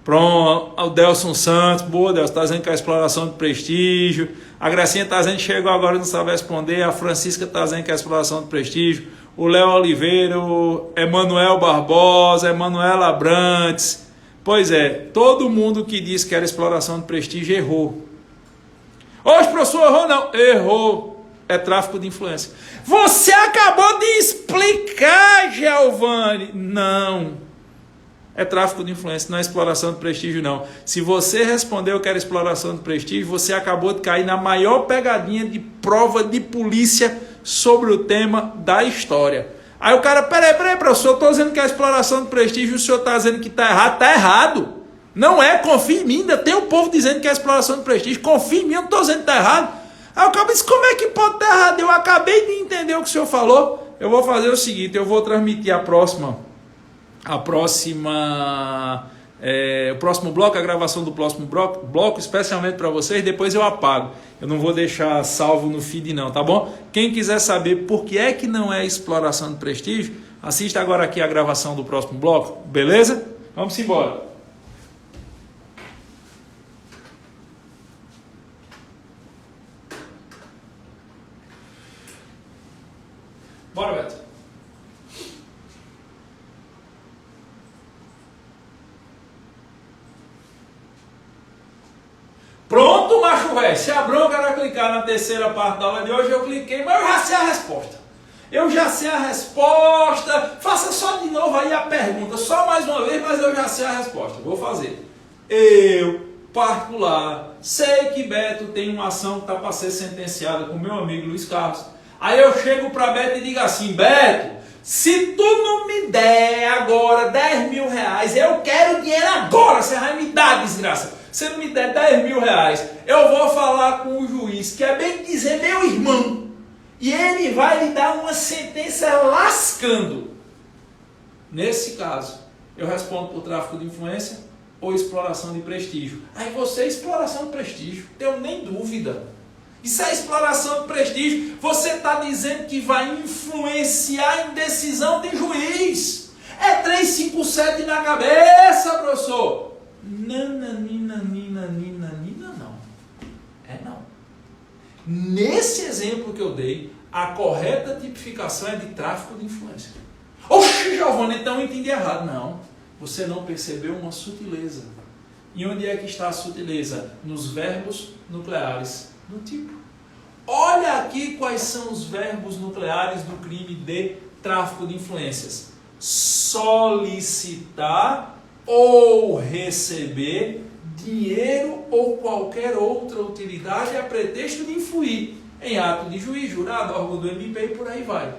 Pronto. O Delson Santos. Boa, Delson. Está dizendo que é exploração de prestígio. A Gracinha está dizendo que chegou agora e não sabe responder. A Francisca está dizendo que é exploração de prestígio. O Léo Oliveira. O Emanuel Barbosa. Emanuela Abrantes. Pois é. Todo mundo que disse que era exploração de prestígio errou. Hoje, professor, errou não. Errou. É tráfico de influência. Você acabou de explicar, Giovanni. Não. É tráfico de influência, não é exploração de prestígio, não. Se você respondeu que era exploração de prestígio, você acabou de cair na maior pegadinha de prova de polícia sobre o tema da história. Aí o cara, peraí, professor, eu estou dizendo que é exploração de prestígio, o senhor está dizendo que está errado. Está errado. Não é, confia em mim, ainda tem um povo dizendo que é exploração de prestígio. Confia em mim, eu não estou dizendo que está errado. Aí o cara disse, como é que pode estar errado? Eu acabei de entender o que o senhor falou. Eu vou fazer o seguinte, eu vou transmitir o próximo bloco, a gravação do próximo bloco, especialmente para vocês, depois eu apago. Eu não vou deixar salvo no feed não, tá bom? Quem quiser saber por que é que não é exploração de prestígio, assista agora aqui a gravação do próximo bloco, beleza? Vamos embora. Bora, Beto. Pronto, macho velho. Se a bronca era clicar na terceira parte da aula de hoje, eu cliquei, mas eu já sei a resposta. Faça só de novo aí a pergunta. Só mais uma vez, mas eu já sei a resposta. Vou fazer. Eu, particular, sei que Beto tem uma ação que está para ser sentenciada com meu amigo Luiz Carlos. Aí eu chego para Beto e digo assim, Beto, se tu não me der agora 10 mil reais, eu quero dinheiro agora, você vai me dar, desgraça. Se não me der 10 mil reais, eu vou falar com o juiz, que é bem dizer meu irmão, e ele vai lhe dar uma sentença lascando. Nesse caso, eu respondo por tráfico de influência ou exploração de prestígio. Aí você, exploração de prestígio, não tenho nem dúvida. Isso é exploração de prestígio. Você está dizendo que vai influenciar em decisão de juiz. É 357 na cabeça, professor. Nananina, não. É não. Nesse exemplo que eu dei, a correta tipificação é de tráfico de influência. Oxe, Giovanni, então eu entendi errado. Não. Você não percebeu uma sutileza. E onde é que está a sutileza? Nos verbos nucleares do tipo. Olha aqui quais são os verbos nucleares do crime de tráfico de influências. Solicitar ou receber dinheiro ou qualquer outra utilidade a pretexto de influir em ato de juiz, jurado, órgão do MP e por aí vai.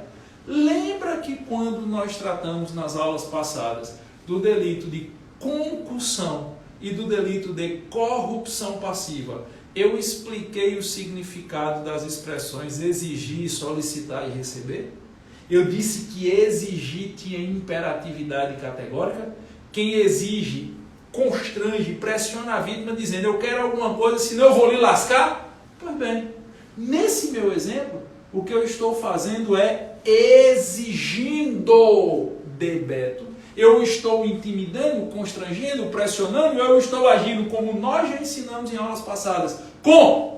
Lembra que quando nós tratamos nas aulas passadas do delito de concussão e do delito de corrupção passiva, eu expliquei o significado das expressões exigir, solicitar e receber? Eu disse que exigir tinha imperatividade categórica. Quem exige, constrange, pressiona a vítima dizendo eu quero alguma coisa, senão eu vou lhe lascar. Pois bem, nesse meu exemplo, o que eu estou fazendo é exigindo de Beto. Eu estou intimidando, constrangendo, pressionando, eu estou agindo como nós já ensinamos em aulas passadas, com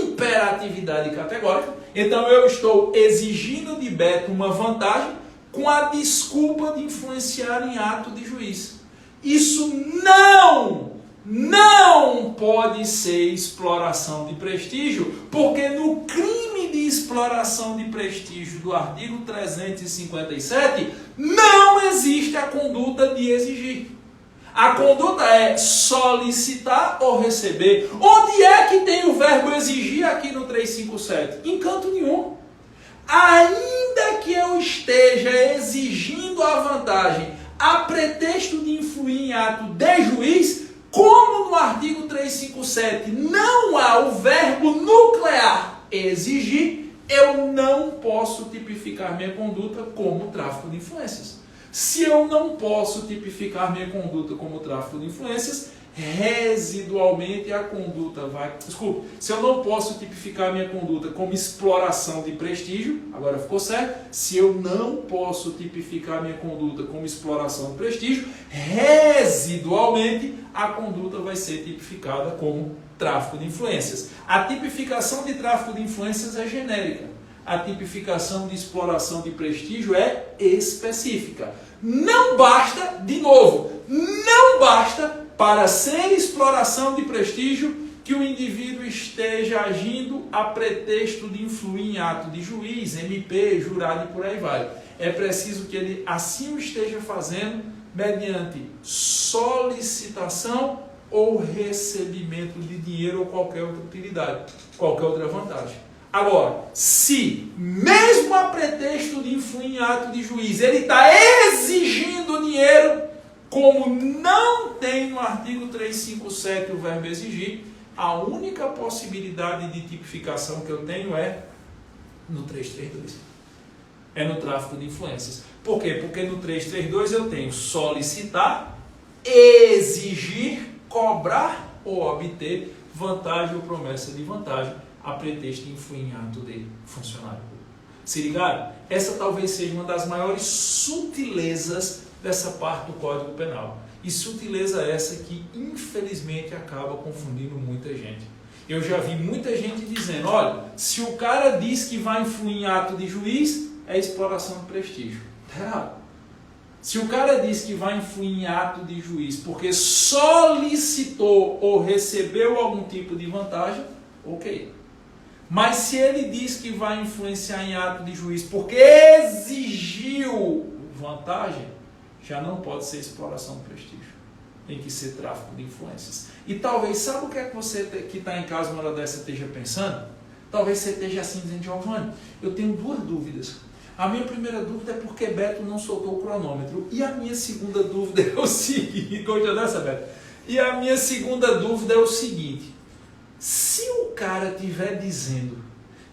imperatividade categórica. Então eu estou exigindo de Beto uma vantagem com a desculpa de influenciar em ato de juiz. Isso não pode ser exploração de prestígio, porque no crime de exploração de prestígio do artigo 357 não existe a conduta de exigir. A conduta é solicitar ou receber. Onde é que tem o verbo exigir aqui no 357? Em canto nenhum. Ainda que eu esteja exigindo a vantagem a pretexto de influir em ato de juiz, como no artigo 357 não há o verbo nuclear exigir, eu não posso tipificar minha conduta como tráfico de influências. Se eu não posso tipificar minha conduta como tráfico de influências, residualmente a conduta vai... Desculpe, se eu não posso tipificar minha conduta como exploração de prestígio, agora ficou certo? Se eu não posso tipificar minha conduta como exploração de prestígio, residualmente a conduta vai ser tipificada como tráfico de influências. A tipificação de tráfico de influências é genérica. A tipificação de exploração de prestígio é específica. Não basta, de novo, não basta para ser exploração de prestígio que o indivíduo esteja agindo a pretexto de influir em ato de juiz, MP, jurado e por aí vai. É preciso que ele assim o esteja fazendo mediante solicitação ou recebimento de dinheiro ou qualquer outra utilidade, qualquer outra vantagem. Agora, se mesmo a pretexto de influir em ato de juiz, ele está exigindo dinheiro, como não tem no artigo 357 o verbo exigir, a única possibilidade de tipificação que eu tenho é no 332. É no tráfico de influências. Por quê? Porque no 332 eu tenho solicitar, exigir, cobrar ou obter vantagem ou promessa de vantagem a pretexto de influir em ato de funcionário público. Se ligaram? Essa talvez seja uma das maiores sutilezas dessa parte do Código Penal. E sutileza essa que, infelizmente, acaba confundindo muita gente. Eu já vi muita gente dizendo, olha, se o cara diz que vai influir em ato de juiz, é exploração de prestígio. Está errado. Se o cara diz que vai influir em ato de juiz porque solicitou ou recebeu algum tipo de vantagem, ok. Mas se ele diz que vai influenciar em ato de juiz porque exigiu vantagem, já não pode ser exploração de prestígio. tem que ser tráfico de influências. E talvez, sabe o que é que você que está em casa uma hora dessa esteja pensando? Talvez você esteja assim dizendo, Giovanni, eu tenho duas dúvidas. A minha primeira dúvida é porque Beto não soltou o cronômetro. E a minha segunda dúvida é o seguinte, gostou dessa, Beto? E a minha segunda dúvida é o seguinte, se o cara estiver dizendo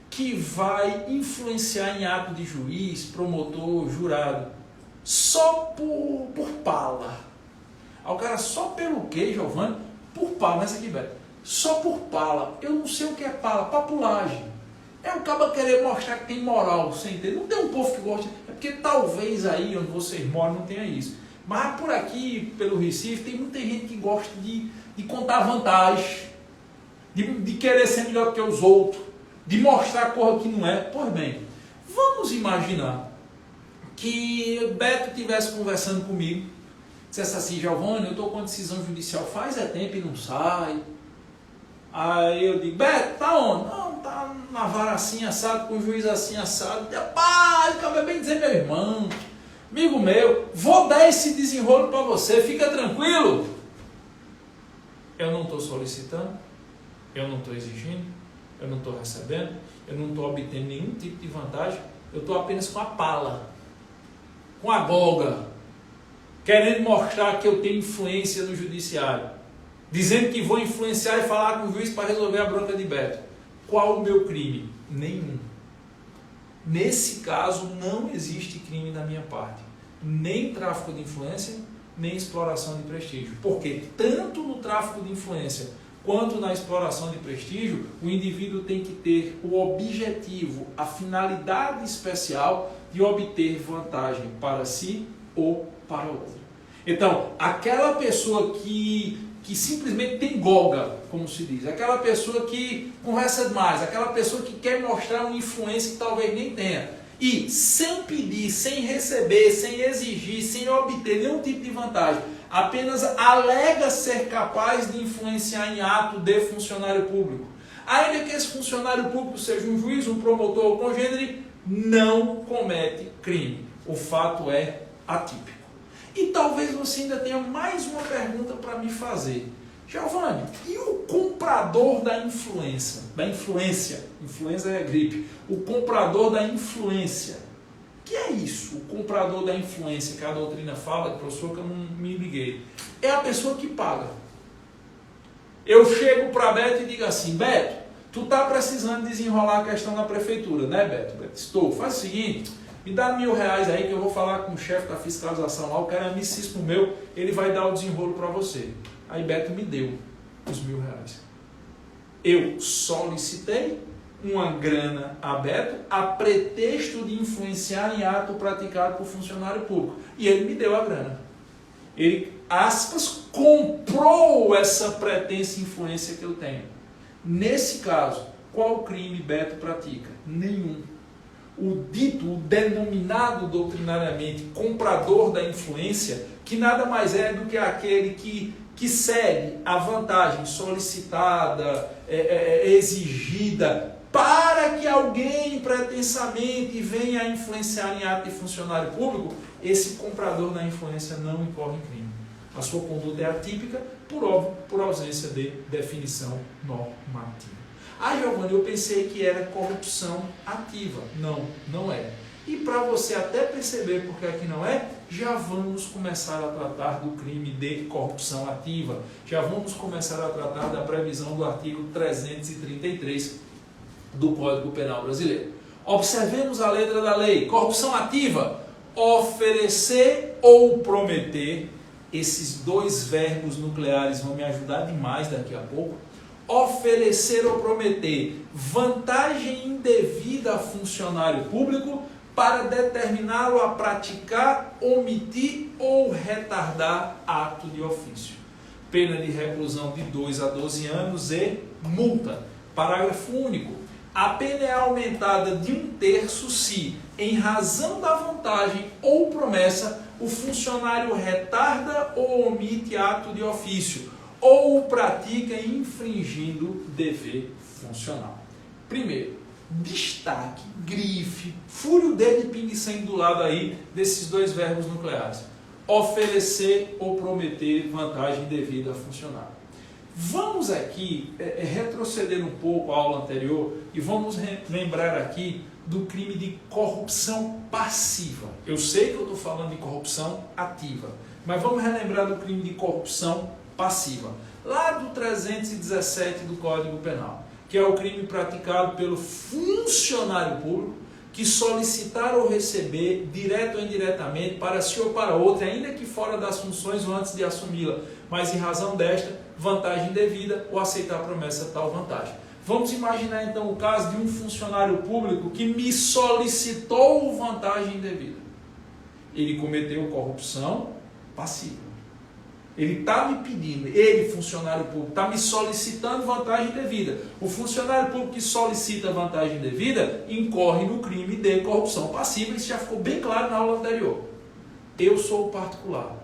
que vai influenciar em ato de juiz, promotor, jurado, só por pala. Aí o cara só pelo quê, Giovanni? Por pala, nessa aqui, Beto. Só por pala. Eu não sei o que é pala, papulagem. É o cara querer mostrar que tem moral, você entende? Não tem um povo que gosta, é porque talvez aí onde vocês moram não tenha isso. Mas por aqui, pelo Recife, tem muita gente que gosta de contar vantagem, de querer ser melhor que os outros, de mostrar coisa que não é. Pois bem, vamos imaginar que Beto estivesse conversando comigo, dissesse assim, Giovanni, eu estou com a decisão judicial faz tempo e não sai. Aí eu digo, Beto, tá onde? Não, tá na vara assim assado, com o juiz assim assado. Rapaz, acabei bem dizer, meu irmão, amigo meu, vou dar esse desenrolo para você, fica tranquilo. Eu não estou solicitando, eu não estou exigindo, eu não estou recebendo, eu não estou obtendo nenhum tipo de vantagem, eu estou apenas com a pala, com a golga, querendo mostrar que eu tenho influência no judiciário, dizendo que vou influenciar e falar com o juiz para resolver a bronca de Beto. Qual o meu crime? Nenhum. Nesse caso, não existe crime da minha parte. Nem tráfico de influência, nem exploração de prestígio. Porque tanto no tráfico de influência quanto na exploração de prestígio, o indivíduo tem que ter o objetivo, a finalidade especial de obter vantagem para si ou para outro. Então, aquela pessoa que simplesmente tem golga, como se diz, aquela pessoa que conversa demais, aquela pessoa que quer mostrar uma influência que talvez nem tenha, e sem pedir, sem receber, sem exigir, sem obter nenhum tipo de vantagem, apenas alega ser capaz de influenciar em ato de funcionário público, ainda que esse funcionário público seja um juiz, um promotor ou congênere, não comete crime. O fato é atípico. E talvez você ainda tenha mais uma pergunta para me fazer. Giovanni, e o comprador da influência? Influenza é gripe. O comprador da influência. O que é isso? O comprador da influência, que a doutrina fala, professor, que eu não me liguei. É a pessoa que paga. Eu chego para Beto e digo assim, Beto, tu está precisando desenrolar a questão na prefeitura, né, Beto? Beto, estou. Faz o seguinte, me dá R$1.000 aí que eu vou falar com o chefe da fiscalização lá, o cara é amicíssimo meu, ele vai dar o desenrolo para você. Aí Beto me deu os R$1.000. Eu solicitei uma grana a Beto a pretexto de influenciar em ato praticado por funcionário público. E ele me deu a grana. Ele, aspas, comprou essa pretensa influência que eu tenho. Nesse caso, qual crime Beto pratica? Nenhum. O denominado doutrinariamente comprador da influência, que nada mais é do que aquele que segue a vantagem solicitada, exigida, para que alguém pretensamente venha a influenciar em ato de funcionário público, esse comprador da influência não incorre em crime. A sua conduta é atípica, por ausência de definição normativa. Ah, Giovanni, eu pensei que era corrupção ativa. Não, não é. E para você até perceber porque aqui não é, já vamos começar a tratar do crime de corrupção ativa. Já vamos começar a tratar da previsão do artigo 333 do Código Penal Brasileiro. Observemos a letra da lei. Corrupção ativa, oferecer ou prometer. Esses dois verbos nucleares vão me ajudar demais daqui a pouco. Oferecer ou prometer vantagem indevida a funcionário público para determiná-lo a praticar, omitir ou retardar ato de ofício. Pena de reclusão de 2 a 12 anos e multa. Parágrafo único. A pena é aumentada de 1/3 se, em razão da vantagem ou promessa, o funcionário retarda ou omite ato de ofício, ou o pratica infringindo dever funcional. Primeiro, destaque, grife, fure o dedo e pingue sangue do lado aí desses dois verbos nucleares. oferecer ou prometer vantagem devida a funcionário. Vamos aqui retroceder um pouco à aula anterior e vamos lembrar aqui do crime de corrupção passiva. Eu sei que eu estou falando de corrupção ativa, mas vamos relembrar do crime de corrupção passiva. Lá do 317 do Código Penal, que é o crime praticado pelo funcionário público que solicitar ou receber, direto ou indiretamente, para si ou para outra, ainda que fora das funções ou antes de assumi-la, mas em razão desta, vantagem devida ou aceitar a promessa de tal vantagem. Vamos imaginar então o caso de um funcionário público que me solicitou vantagem devida. Ele cometeu corrupção passiva. Ele está me pedindo, ele, funcionário público, está me solicitando vantagem devida. O funcionário público que solicita vantagem devida incorre no crime de corrupção passiva. Isso já ficou bem claro na aula anterior. Eu sou o particular.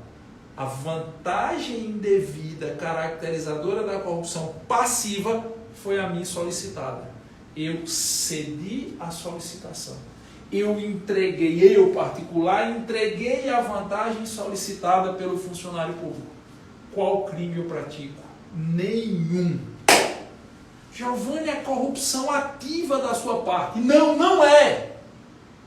A vantagem indevida caracterizadora da corrupção passiva foi a mim solicitada. Eu cedi a solicitação. Eu entreguei, eu particular, entreguei a vantagem solicitada pelo funcionário público. Qual crime eu pratico? Nenhum. Giovanni, é corrupção ativa da sua parte. Não, não é.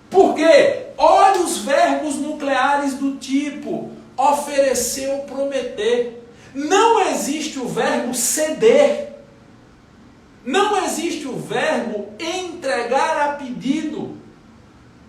Por quê? Olha os verbos nucleares do tipo oferecer ou prometer. Não existe o verbo ceder. Não existe o verbo entregar a pedido.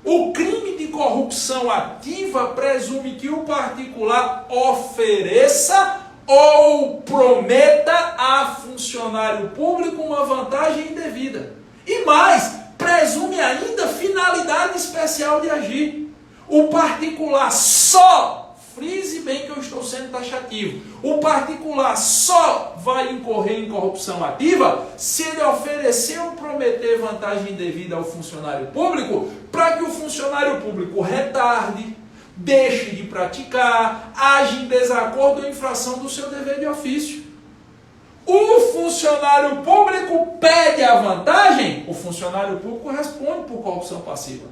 O crime de corrupção ativa presume que o particular ofereça ou prometa a funcionário público uma vantagem indevida. E mais, presume ainda finalidade especial de agir. O particular só, frise bem que eu estou sendo taxativo, o particular só vai incorrer em corrupção ativa se ele oferecer ou prometer vantagem indevida ao funcionário público para que o funcionário público retarde, deixe de praticar, age em desacordo ou infração do seu dever de ofício. O funcionário público pede a vantagem, o funcionário público responde por corrupção passiva.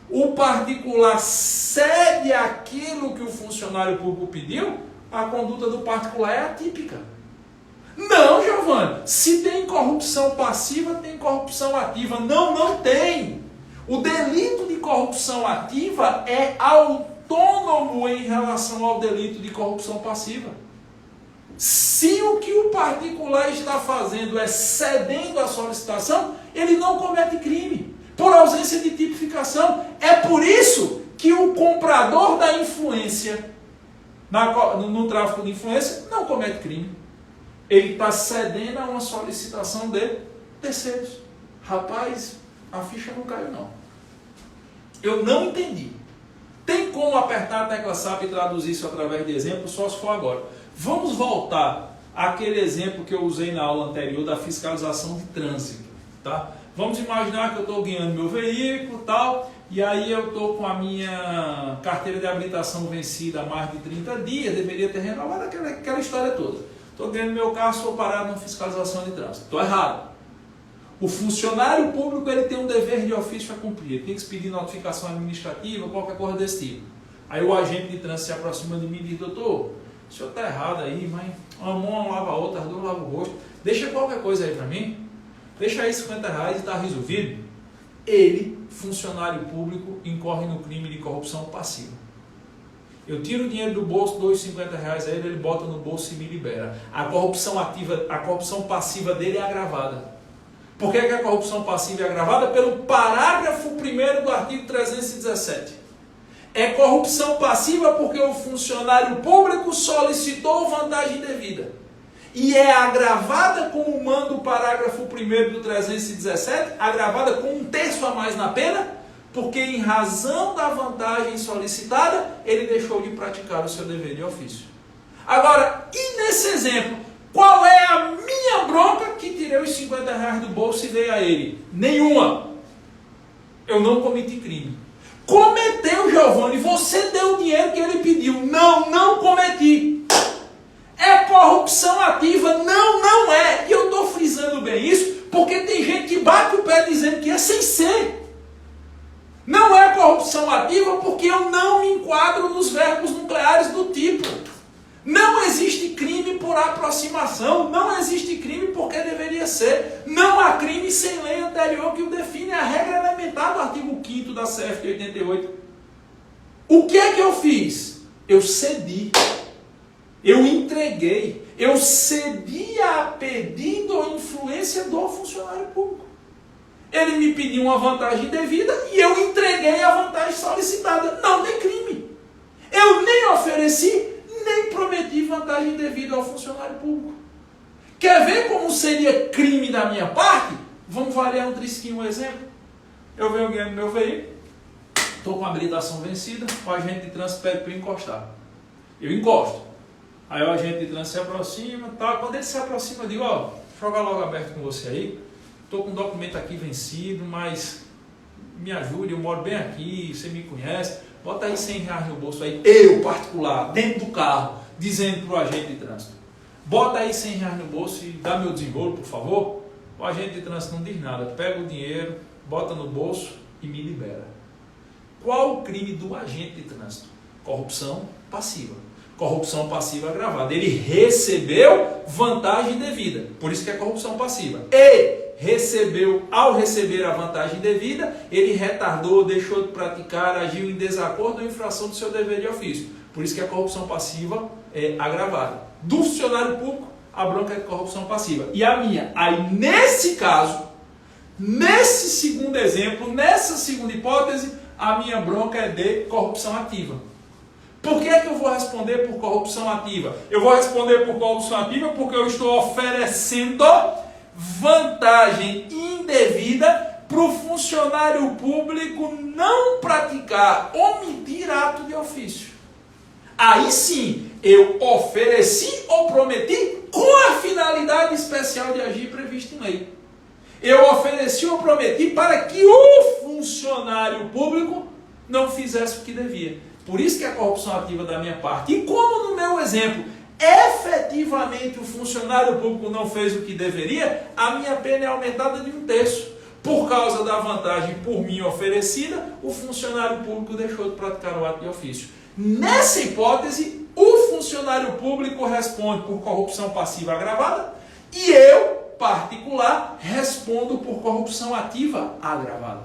O particular cede aquilo que o funcionário público pediu, a conduta do particular é atípica. Não, Giovanni, se tem corrupção passiva, tem corrupção ativa. Não, não tem. O delito de corrupção ativa é autônomo em relação ao delito de corrupção passiva. Se o que o particular está fazendo é cedendo a solicitação, ele não comete crime, por ausência de tipificação. É por isso que o comprador da influência, no tráfico de influência, não comete crime. Ele está cedendo a uma solicitação de terceiros. Rapaz, a ficha não caiu não. Eu não entendi. Tem como apertar a tecla SAP e traduzir isso através de exemplo? Só se for agora. Vamos voltar àquele exemplo que eu usei na aula anterior da fiscalização de trânsito. Tá? Vamos imaginar que eu estou guiando meu veículo e tal, e aí eu estou com a minha carteira de habilitação vencida há mais de 30 dias, deveria ter renovado aquela história toda. Estou guiando meu carro, sou parado na fiscalização de trânsito. Estou errado. O funcionário público ele tem um dever de ofício a cumprir, ele tem que pedir notificação administrativa, qualquer coisa desse tipo. Aí o agente de trânsito se aproxima de mim e diz: doutor, o senhor está errado aí, mas uma mão lava a outra, as duas lavam o rosto, deixa qualquer coisa aí para mim, deixa aí R$50 e está resolvido. Ele, funcionário público, incorre no crime de corrupção passiva. Eu tiro o dinheiro do bolso, dou os R$50 a ele, ele bota no bolso e me libera. A corrupção ativa, a corrupção passiva dele é agravada. Por que a corrupção passiva é agravada? Pelo parágrafo 1º do artigo 317. É corrupção passiva porque o funcionário público solicitou vantagem devida. E é agravada, como manda o parágrafo 1º do 317, agravada com 1/3 a mais na pena, porque em razão da vantagem solicitada, ele deixou de praticar o seu dever de ofício. Agora, e nesse exemplo? Qual é a minha bronca que tirei os R$50 do bolso e dei a ele? Nenhuma. Eu não cometi crime. Cometeu, Giovanni, você deu o dinheiro que ele pediu. Não, não cometi. É corrupção ativa? Não, não é. E eu estou frisando bem isso porque tem gente que bate o pé dizendo que é sem ser. Não é corrupção ativa porque eu não me enquadro nos verbos nucleares do aproximação. Não existe crime porque deveria ser. Não há crime sem lei anterior que o define. A regra elementar do artigo 5º da CF de 88. O que é que eu fiz? Eu cedi. Eu entreguei. Eu cedi a pedido ou influência do funcionário público. Ele me pediu uma vantagem devida e eu entreguei a vantagem solicitada. Não tem crime. Eu nem ofereci, nem prometi vantagem devida ao funcionário público. Quer ver como seria crime da minha parte? Vamos variar um trisquinho, um exemplo. Eu venho ganhando meu veículo, estou com a habilitação vencida, o agente de trânsito pede para eu encostar. Eu encosto. Aí o agente de trânsito se aproxima, tá? Quando ele se aproxima, eu digo, ó, joga logo aberto com você aí. Estou com um documento aqui vencido, mas me ajude, eu moro bem aqui, você me conhece. Bota aí R$100 no bolso aí, eu particular, dentro do carro, dizendo para o agente de trânsito. Bota aí R$100 no bolso e dá meu desenrolo, por favor. O agente de trânsito não diz nada, pega o dinheiro, bota no bolso e me libera. Qual o crime do agente de trânsito? Corrupção passiva. Corrupção passiva agravada. Ele recebeu vantagem devida, por isso que é corrupção passiva. Ao receber a vantagem devida, ele retardou, deixou de praticar, agiu em desacordo ou infração do seu dever de ofício. Por isso que a corrupção passiva é agravada. Do funcionário público, a bronca é de corrupção passiva. E a minha? Aí, nesse caso, nesse segundo exemplo, nessa segunda hipótese, a minha bronca é de corrupção ativa. Por que é que eu vou responder por corrupção ativa? Eu vou responder por corrupção ativa porque eu estou oferecendo vantagem indevida para o funcionário público não praticar, omitir ato de ofício. Aí sim, eu ofereci ou prometi com a finalidade especial de agir prevista em lei. Eu ofereci ou prometi para que o funcionário público não fizesse o que devia. Por isso que a corrupção ativa da minha parte. E como no meu exemplo, efetivamente o funcionário público não fez o que deveria, a minha pena é aumentada de 1/3. Por causa da vantagem por mim oferecida, o funcionário público deixou de praticar o ato de ofício. Nessa hipótese, o funcionário público responde por corrupção passiva agravada e eu, particular, respondo por corrupção ativa agravada.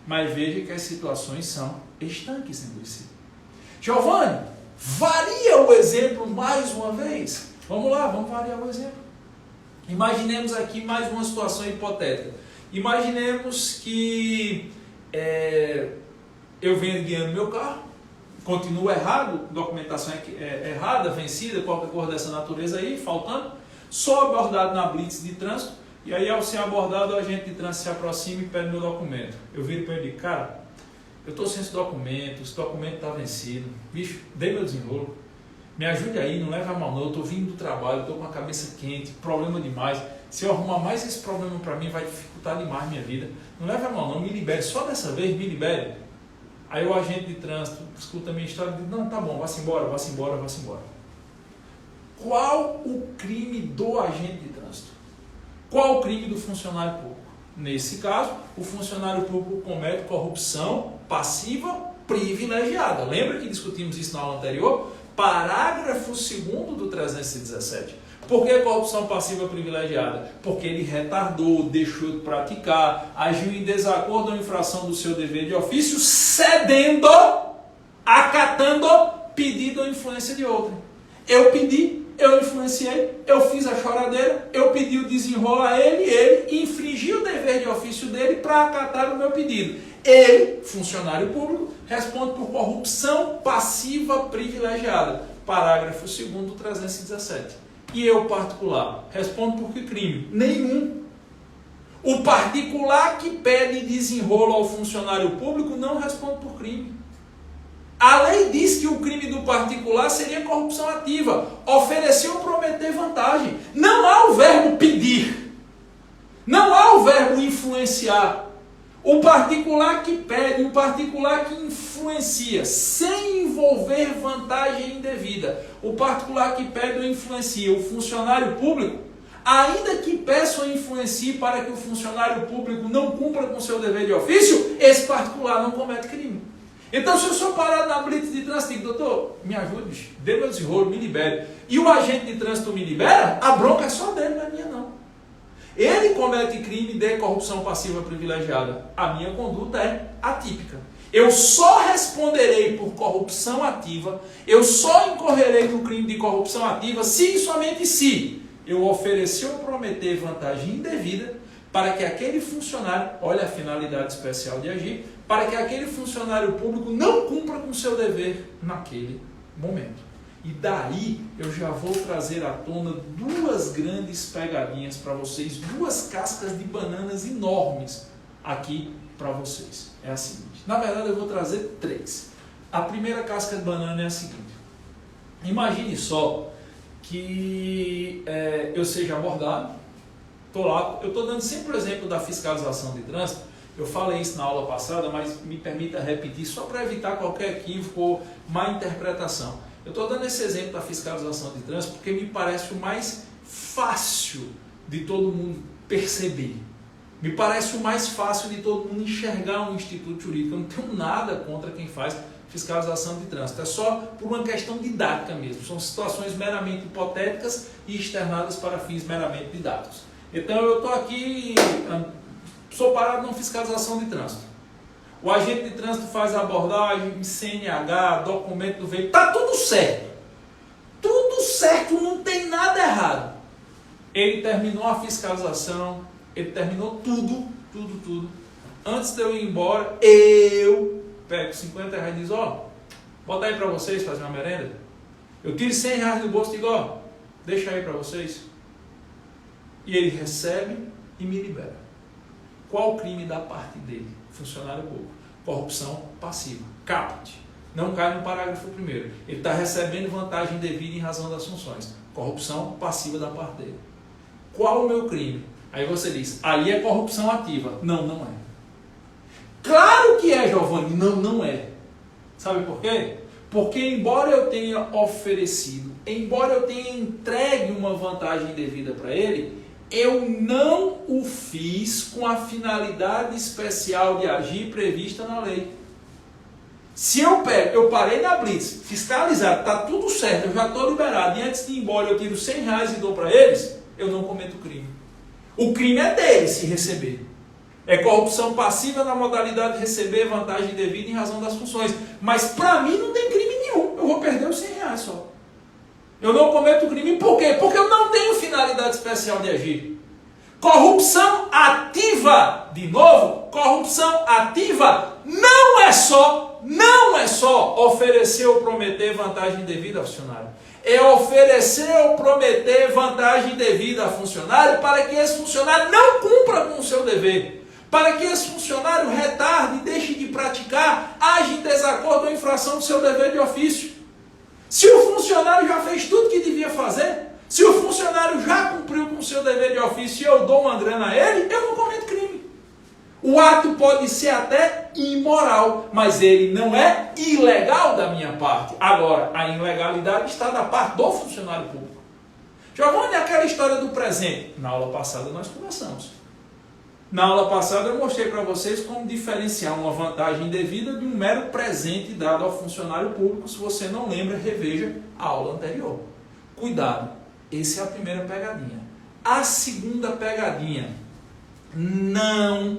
Mas veja que as situações são estanques entre si. Giovanni, varia o exemplo mais uma vez. Vamos lá, vamos variar o exemplo. Imaginemos aqui mais uma situação hipotética. Imaginemos que eu venho guiando meu carro, continua errado, documentação errada, vencida, qualquer coisa dessa natureza aí, faltando, sou abordado na blitz de trânsito, e aí ao ser abordado o agente de trânsito se aproxima e pede meu documento. Eu viro para ele e digo, cara, eu estou sem esse documento está vencido, bicho, dê meu desenrolo, me ajude aí, não leva a mal não, eu estou vindo do trabalho, estou com a cabeça quente, problema demais, se eu arrumar mais esse problema para mim vai dificultar demais minha vida, não leva a mal não, me libere, só dessa vez me libere. Aí o agente de trânsito escuta a minha história e diz, não, tá bom, vá-se embora, vá-se embora, vá-se embora. Qual o crime do agente de trânsito? Qual o crime do funcionário público? Nesse caso, o funcionário público comete corrupção passiva privilegiada. Lembra que discutimos isso na aula anterior? Parágrafo 2º do 317. Por que corrupção passiva privilegiada? Porque ele retardou, deixou de praticar, agiu em desacordo ou infração do seu dever de ofício, cedendo, acatando pedido ou influência de outrem. Eu pedi, eu influenciei, eu fiz a choradeira, eu pedi o desenrolo a ele infringiu o dever de ofício dele para acatar o meu pedido. Ele, funcionário público, responde por corrupção passiva privilegiada. Parágrafo 2º do 317. E eu, particular, respondo por que crime? Nenhum. O particular que pede desenrolo ao funcionário público não responde por crime. A lei diz que o crime do particular seria corrupção ativa. Oferecer ou prometer vantagem. Não há o verbo pedir. Não há o verbo influenciar. O particular que pede, o particular que influencia, sem envolver vantagem indevida. O particular que pede ou influencia o funcionário público, ainda que peça ou influencie para que o funcionário público não cumpra com seu dever de ofício, esse particular não comete crime. Então, se eu sou parado na blitz de trânsito, digo, doutor, me ajude, dê meu desenrolo, me libere. E o agente de trânsito me libera, a bronca é só dele, não é minha não. Ele comete crime de corrupção passiva privilegiada. A minha conduta é atípica. Eu só responderei por corrupção ativa, eu só incorrerei no crime de corrupção ativa se e somente se eu oferecer ou prometer vantagem indevida para que aquele funcionário, olha a finalidade especial de agir, para que aquele funcionário público não cumpra com o seu dever naquele momento. E daí eu já vou trazer à tona duas grandes pegadinhas para vocês, duas cascas de bananas enormes aqui para vocês. É a seguinte, na verdade eu vou trazer três. A primeira casca de banana é a seguinte, imagine só que eu seja abordado, estou lá, eu estou dando sempre o exemplo da fiscalização de trânsito, eu falei isso na aula passada, mas me permita repetir só para evitar qualquer equívoco ou má interpretação. Eu estou dando esse exemplo da fiscalização de trânsito porque me parece o mais fácil de todo mundo perceber. Me parece o mais fácil de todo mundo enxergar um instituto jurídico. Eu não tenho nada contra quem faz fiscalização de trânsito. É só por uma questão didática mesmo. São situações meramente hipotéticas e externadas para fins meramente didáticos. Então eu estou aqui, sou parado numa fiscalização de trânsito. O agente de trânsito faz a abordagem, CNH, documento do veículo, está tudo certo. Tudo certo, não tem nada errado. Ele terminou a fiscalização, ele terminou tudo. Antes de eu ir embora, eu pego 50 reais e diz, bota aí para vocês fazer uma merenda. Eu tiro 100 reais do bolso e digo, deixa aí para vocês. E ele recebe e me libera. Qual o crime da parte dele? Funcionário público. Corrupção passiva. Caput. Não cai no parágrafo 1º. Ele está recebendo vantagem devida em razão das funções. Corrupção passiva da parte dele. Qual o meu crime? Aí você diz, aí é corrupção ativa. Não, não é. Claro que é, Giovanni. Não, não é. Sabe por quê? Porque embora eu tenha oferecido, embora eu tenha entregue uma vantagem devida para ele, eu não o fiz com a finalidade especial de agir prevista na lei. Se eu parei na blitz, fiscalizado, está tudo certo, eu já estou liberado, e antes de ir embora eu tiro 100 reais e dou para eles, eu não cometo crime. O crime é deles se receber. É corrupção passiva na modalidade de receber vantagem devida em razão das funções. Mas para mim não tem crime nenhum, eu vou perder os 100 reais só. Eu não cometo crime, por quê? Porque eu não tenho finalidade especial de agir. Corrupção ativa, de novo, corrupção ativa não é só oferecer ou prometer vantagem devida ao funcionário. É oferecer ou prometer vantagem devida ao funcionário para que esse funcionário não cumpra com o seu dever. Para que esse funcionário retarde, deixe de praticar, age em desacordo ou infração do seu dever de ofício. Se o funcionário já fez tudo que devia fazer, se o funcionário já cumpriu com o seu dever de ofício e eu dou uma grana a ele, eu não cometo crime. O ato pode ser até imoral, mas ele não é ilegal da minha parte. Agora, a ilegalidade está da parte do funcionário público. Giovanni, aquela história do presente. Na aula passada nós conversamos. Na aula passada eu mostrei para vocês como diferenciar uma vantagem devida de um mero presente dado ao funcionário público. Se você não lembra, reveja a aula anterior. Cuidado, essa é a primeira pegadinha. A segunda pegadinha, não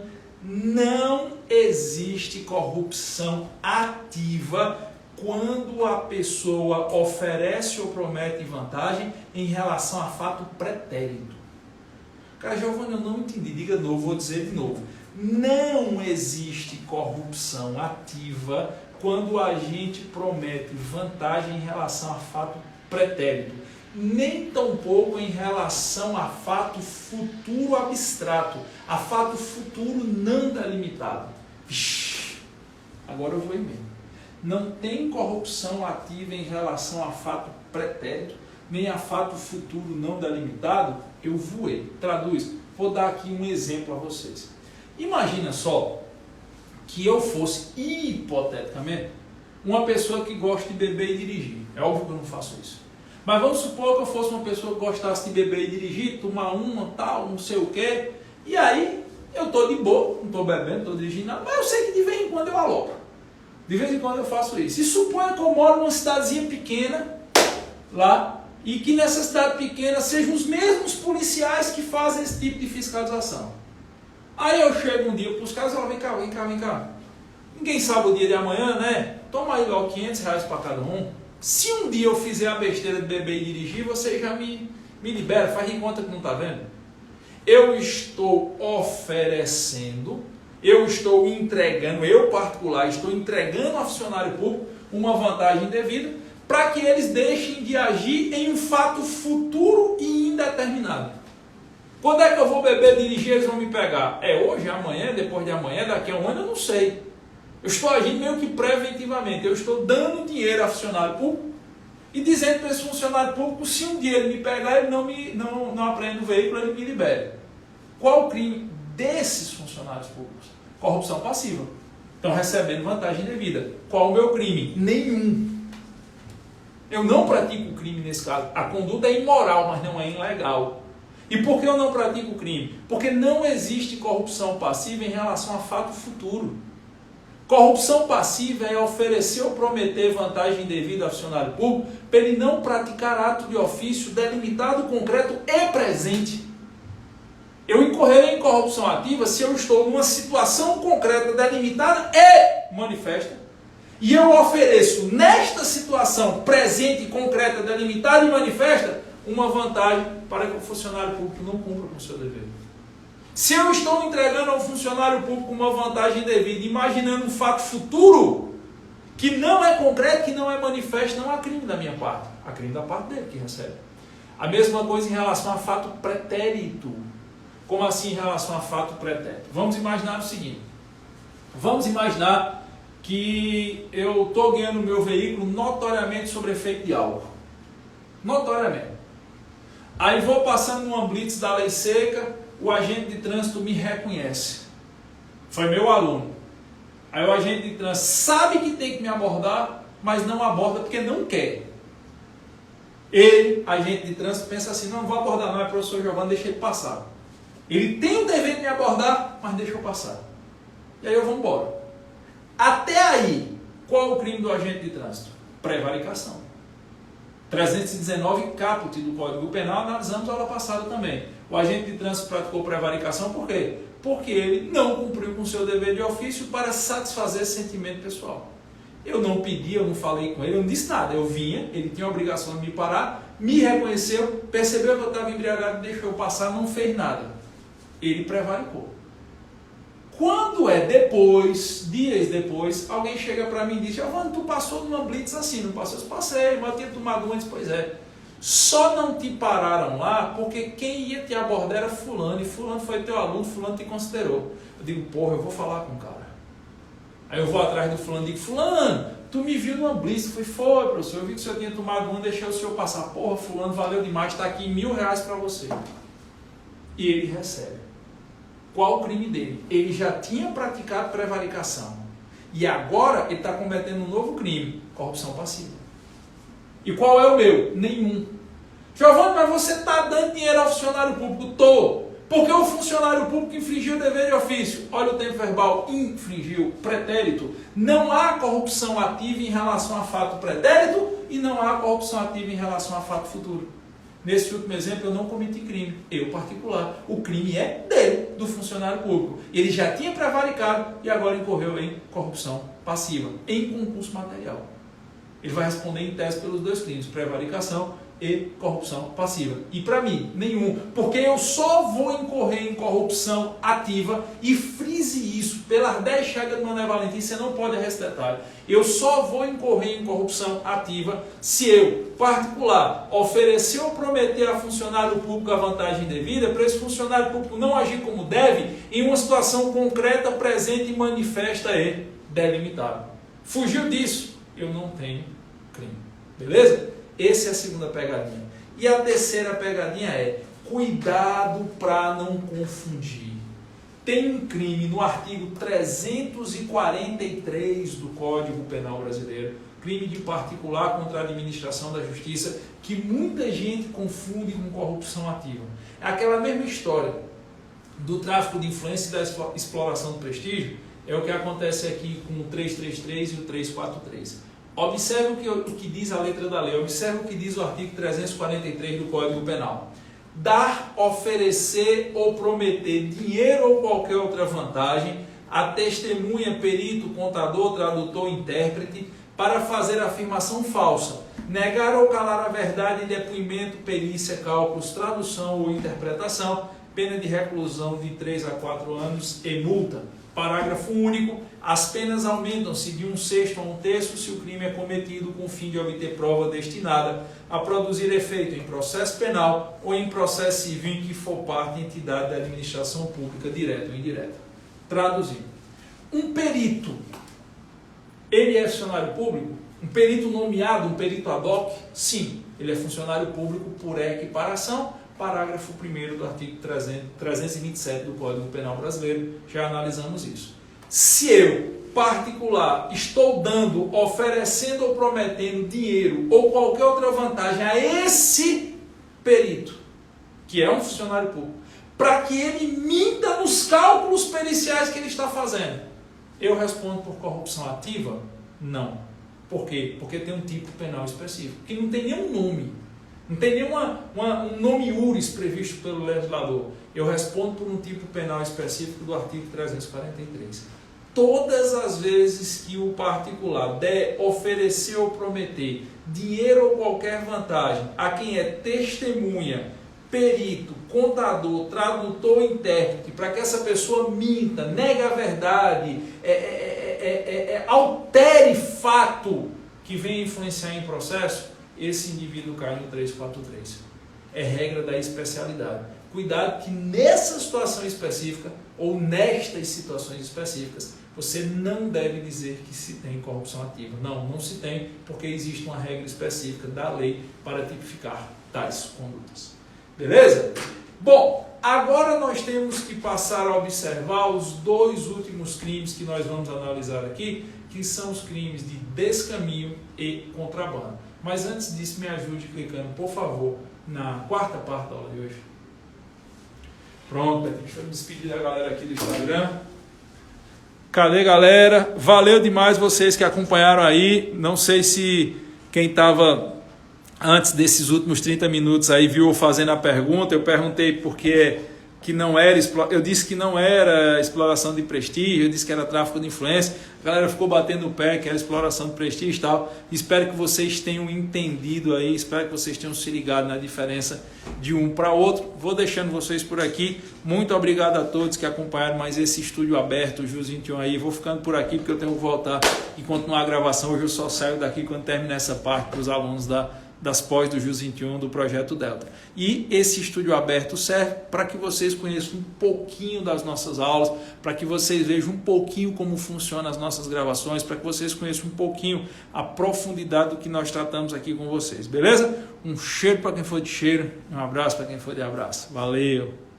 existe corrupção ativa quando a pessoa oferece ou promete vantagem em relação a fato pretérito. Cara, Giovanni, eu não entendi. Diga de novo, vou dizer de novo. Não existe corrupção ativa quando a gente promete vantagem em relação a fato pretérito. Nem tampouco em relação a fato futuro abstrato, a fato futuro não delimitado. Agora eu vou emendar. Não tem corrupção ativa em relação a fato pretérito, nem a fato futuro não delimitado. Eu voei. Traduz. Vou dar aqui um exemplo a vocês. Imagina só que eu fosse, hipoteticamente, uma pessoa que gosta de beber e dirigir. É óbvio que eu não faço isso. Mas vamos supor que eu fosse uma pessoa que gostasse de beber e dirigir, tomar uma, tal, não sei o quê. E aí, eu estou de boa, não estou bebendo, não estou dirigindo nada, mas eu sei que de vez em quando eu alopro. De vez em quando eu faço isso. E suponha que eu moro numa cidadezinha pequena, lá, e que nessa cidade pequena sejam os mesmos policiais que fazem esse tipo de fiscalização. Aí eu chego um dia para os caras e falo, vem cá. Ninguém sabe o dia de amanhã, né? Toma aí logo R$500 para cada um. Se um dia eu fizer a besteira de beber e dirigir, você já me libera, faz de conta que não está vendo. Eu estou oferecendo, eu estou entregando, eu particular, estou entregando ao funcionário público uma vantagem indevida para que eles deixem de agir em um fato futuro e indeterminado. Quando é que eu vou beber e dirigir, eles vão me pegar? É hoje, amanhã, depois de amanhã, daqui a um ano, eu não sei. Eu estou agindo meio que preventivamente, eu estou dando dinheiro ao funcionário público e dizendo para esse funcionário público, se um dia ele me pegar, ele não apreende o veículo, ele me libere. Qual o crime desses funcionários públicos? Corrupção passiva. Estão recebendo vantagem indevida. Qual o meu crime? Nenhum. Eu não pratico crime nesse caso. A conduta é imoral, mas não é ilegal. E por que eu não pratico crime? Porque não existe corrupção passiva em relação a fato futuro. Corrupção passiva é oferecer ou prometer vantagem indevida ao funcionário público para ele não praticar ato de ofício delimitado, concreto e presente. Eu incorrerei em corrupção ativa se eu estou numa situação concreta, delimitada e manifesta, e eu ofereço nesta situação presente, concreta, delimitada e manifesta uma vantagem para que o funcionário público não cumpra com o seu dever. Se eu estou entregando ao funcionário público uma vantagem indevida, imaginando um fato futuro que não é concreto, que não é manifesto, não há crime da minha parte. Há crime da parte dele que recebe. A mesma coisa em relação a fato pretérito. Como assim em relação a fato pretérito? Vamos imaginar o seguinte. Vamos imaginar que eu estou guiando o meu veículo notoriamente sob efeito de álcool. Notoriamente. Aí vou passando numa blitz da lei seca, o agente de trânsito me reconhece. Foi meu aluno. Aí o agente de trânsito sabe que tem que me abordar, mas não aborda porque não quer. Ele, agente de trânsito, pensa assim, não vou abordar não, é professor Giovanni, deixa ele passar. Ele tem o dever de me abordar, mas deixa eu passar. E aí eu vou embora. Até aí, qual é o crime do agente de trânsito? Prevaricação. 319 caput do Código Penal, analisamos a aula passada também. O agente de trânsito praticou prevaricação por quê? Porque ele não cumpriu com o seu dever de ofício para satisfazer esse sentimento pessoal. Eu não pedi, eu não falei com ele, eu não disse nada. Eu vinha, ele tinha a obrigação de me parar, me reconheceu, percebeu que eu estava embriagado, deixou eu passar, não fez nada. Ele prevaricou. Quando é depois, dias depois, alguém chega para mim e diz, Giovanni, tu passou numa blitz assim, não passou? Eu passei, mas eu tinha tomado uma, pois é. Só não te pararam lá porque quem ia te abordar era fulano, e fulano foi teu aluno, fulano te considerou. Eu digo, porra, eu vou falar com o cara. Aí eu vou atrás do fulano e digo, fulano, tu me viu numa blitz. Foi, professor, eu vi que o senhor tinha tomado uma, deixei o senhor passar. Porra, fulano, valeu demais, está aqui R$1.000 para você. E ele recebe. Qual o crime dele? Ele já tinha praticado prevaricação. E agora ele está cometendo um novo crime, corrupção passiva. E qual é o meu? Nenhum. Giovanni, mas você está dando dinheiro ao funcionário público? Estou. Porque o funcionário público infringiu o dever de ofício. Olha o tempo verbal, infringiu, pretérito. Não há corrupção ativa em relação a fato pretérito e não há corrupção ativa em relação a fato futuro. Nesse último exemplo, eu não cometi crime, eu particular. O crime é dele, do funcionário público. Ele já tinha prevaricado e agora incorreu em corrupção passiva, em concurso material. Ele vai responder em tese pelos dois crimes, prevaricação e corrupção passiva. E para mim, nenhum. Porque eu só vou incorrer em corrupção ativa, e frise isso, pelas 10 chagas do Mané Valentim, você não pode arrestar detalhe. Eu só vou incorrer em corrupção ativa se eu, particular, oferecer ou prometer a funcionário público a vantagem devida para esse funcionário público não agir como deve em uma situação concreta, presente e manifesta e delimitada. Fugiu disso, eu não tenho crime. Beleza? Essa é a segunda pegadinha. E a terceira pegadinha é, cuidado para não confundir. Tem um crime no artigo 343 do Código Penal Brasileiro, crime de particular contra a administração da justiça, que muita gente confunde com corrupção ativa. É aquela mesma história do tráfico de influência e da exploração do prestígio, é o que acontece aqui com o 333 e o 343. Observe o que diz a letra da lei, observe o que diz o artigo 343 do Código Penal. Dar, oferecer ou prometer dinheiro ou qualquer outra vantagem a testemunha, perito, contador, tradutor, intérprete, para fazer afirmação falsa, negar ou calar a verdade em depoimento, perícia, cálculos, tradução ou interpretação, pena de reclusão de 3 a 4 anos e multa. Parágrafo único. As penas aumentam-se de 1/6 a 1/3 se o crime é cometido com o fim de obter prova destinada a produzir efeito em processo penal ou em processo civil em que for parte entidade da administração pública, direta ou indireta. Traduzindo. Um perito, ele é funcionário público? Um perito nomeado, um perito ad hoc? Sim, ele é funcionário público por equiparação. Parágrafo 1º do artigo 327 do Código Penal Brasileiro, já analisamos isso. Se eu, particular, estou dando, oferecendo ou prometendo dinheiro ou qualquer outra vantagem a esse perito, que é um funcionário público, para que ele minta nos cálculos periciais que ele está fazendo, eu respondo por corrupção ativa? Não. Por quê? Porque tem um tipo penal específico, que não tem nenhum nome. Não tem nenhum nome iuris previsto pelo legislador. Eu respondo por um tipo penal específico do artigo 343. Todas as vezes que o particular der, oferecer ou prometer dinheiro ou qualquer vantagem a quem é testemunha, perito, contador, tradutor, intérprete, para que essa pessoa minta, negue a verdade, altere fato que venha influenciar em processo, esse indivíduo cai no 343. É regra da especialidade. Cuidado que nessa situação específica, ou nestas situações específicas, você não deve dizer que se tem corrupção ativa. Não, não se tem, porque existe uma regra específica da lei para tipificar tais condutas. Beleza? Bom, agora nós temos que passar a observar os dois últimos crimes que nós vamos analisar aqui, que são os crimes de descaminho e contrabando. Mas antes disso, me ajude clicando, por favor, na quarta parte da aula de hoje. Pronto, deixa eu me despedir da galera aqui do Instagram. Cadê, galera? Valeu demais vocês que acompanharam aí. Não sei se quem estava antes desses últimos 30 minutos aí viu eu fazendo a pergunta. Eu perguntei por que não era, eu disse que não era exploração de prestígio, eu disse que era tráfico de influência. A galera ficou batendo o pé que era exploração de prestígio e tal. Espero que vocês tenham entendido aí, espero que vocês tenham se ligado na diferença de um para outro. Vou deixando vocês por aqui. Muito obrigado a todos que acompanharam mais esse estúdio aberto, o Jus 21 aí. Vou ficando por aqui porque eu tenho que voltar e continuar a gravação. Hoje eu só saio daqui quando terminar essa parte para os alunos das pós do Jus 21 do Projeto Delta. E esse estúdio aberto serve para que vocês conheçam um pouquinho das nossas aulas, para que vocês vejam um pouquinho como funcionam as nossas gravações, para que vocês conheçam um pouquinho a profundidade do que nós tratamos aqui com vocês, beleza? Um cheiro para quem for de cheiro, um abraço para quem for de abraço. Valeu!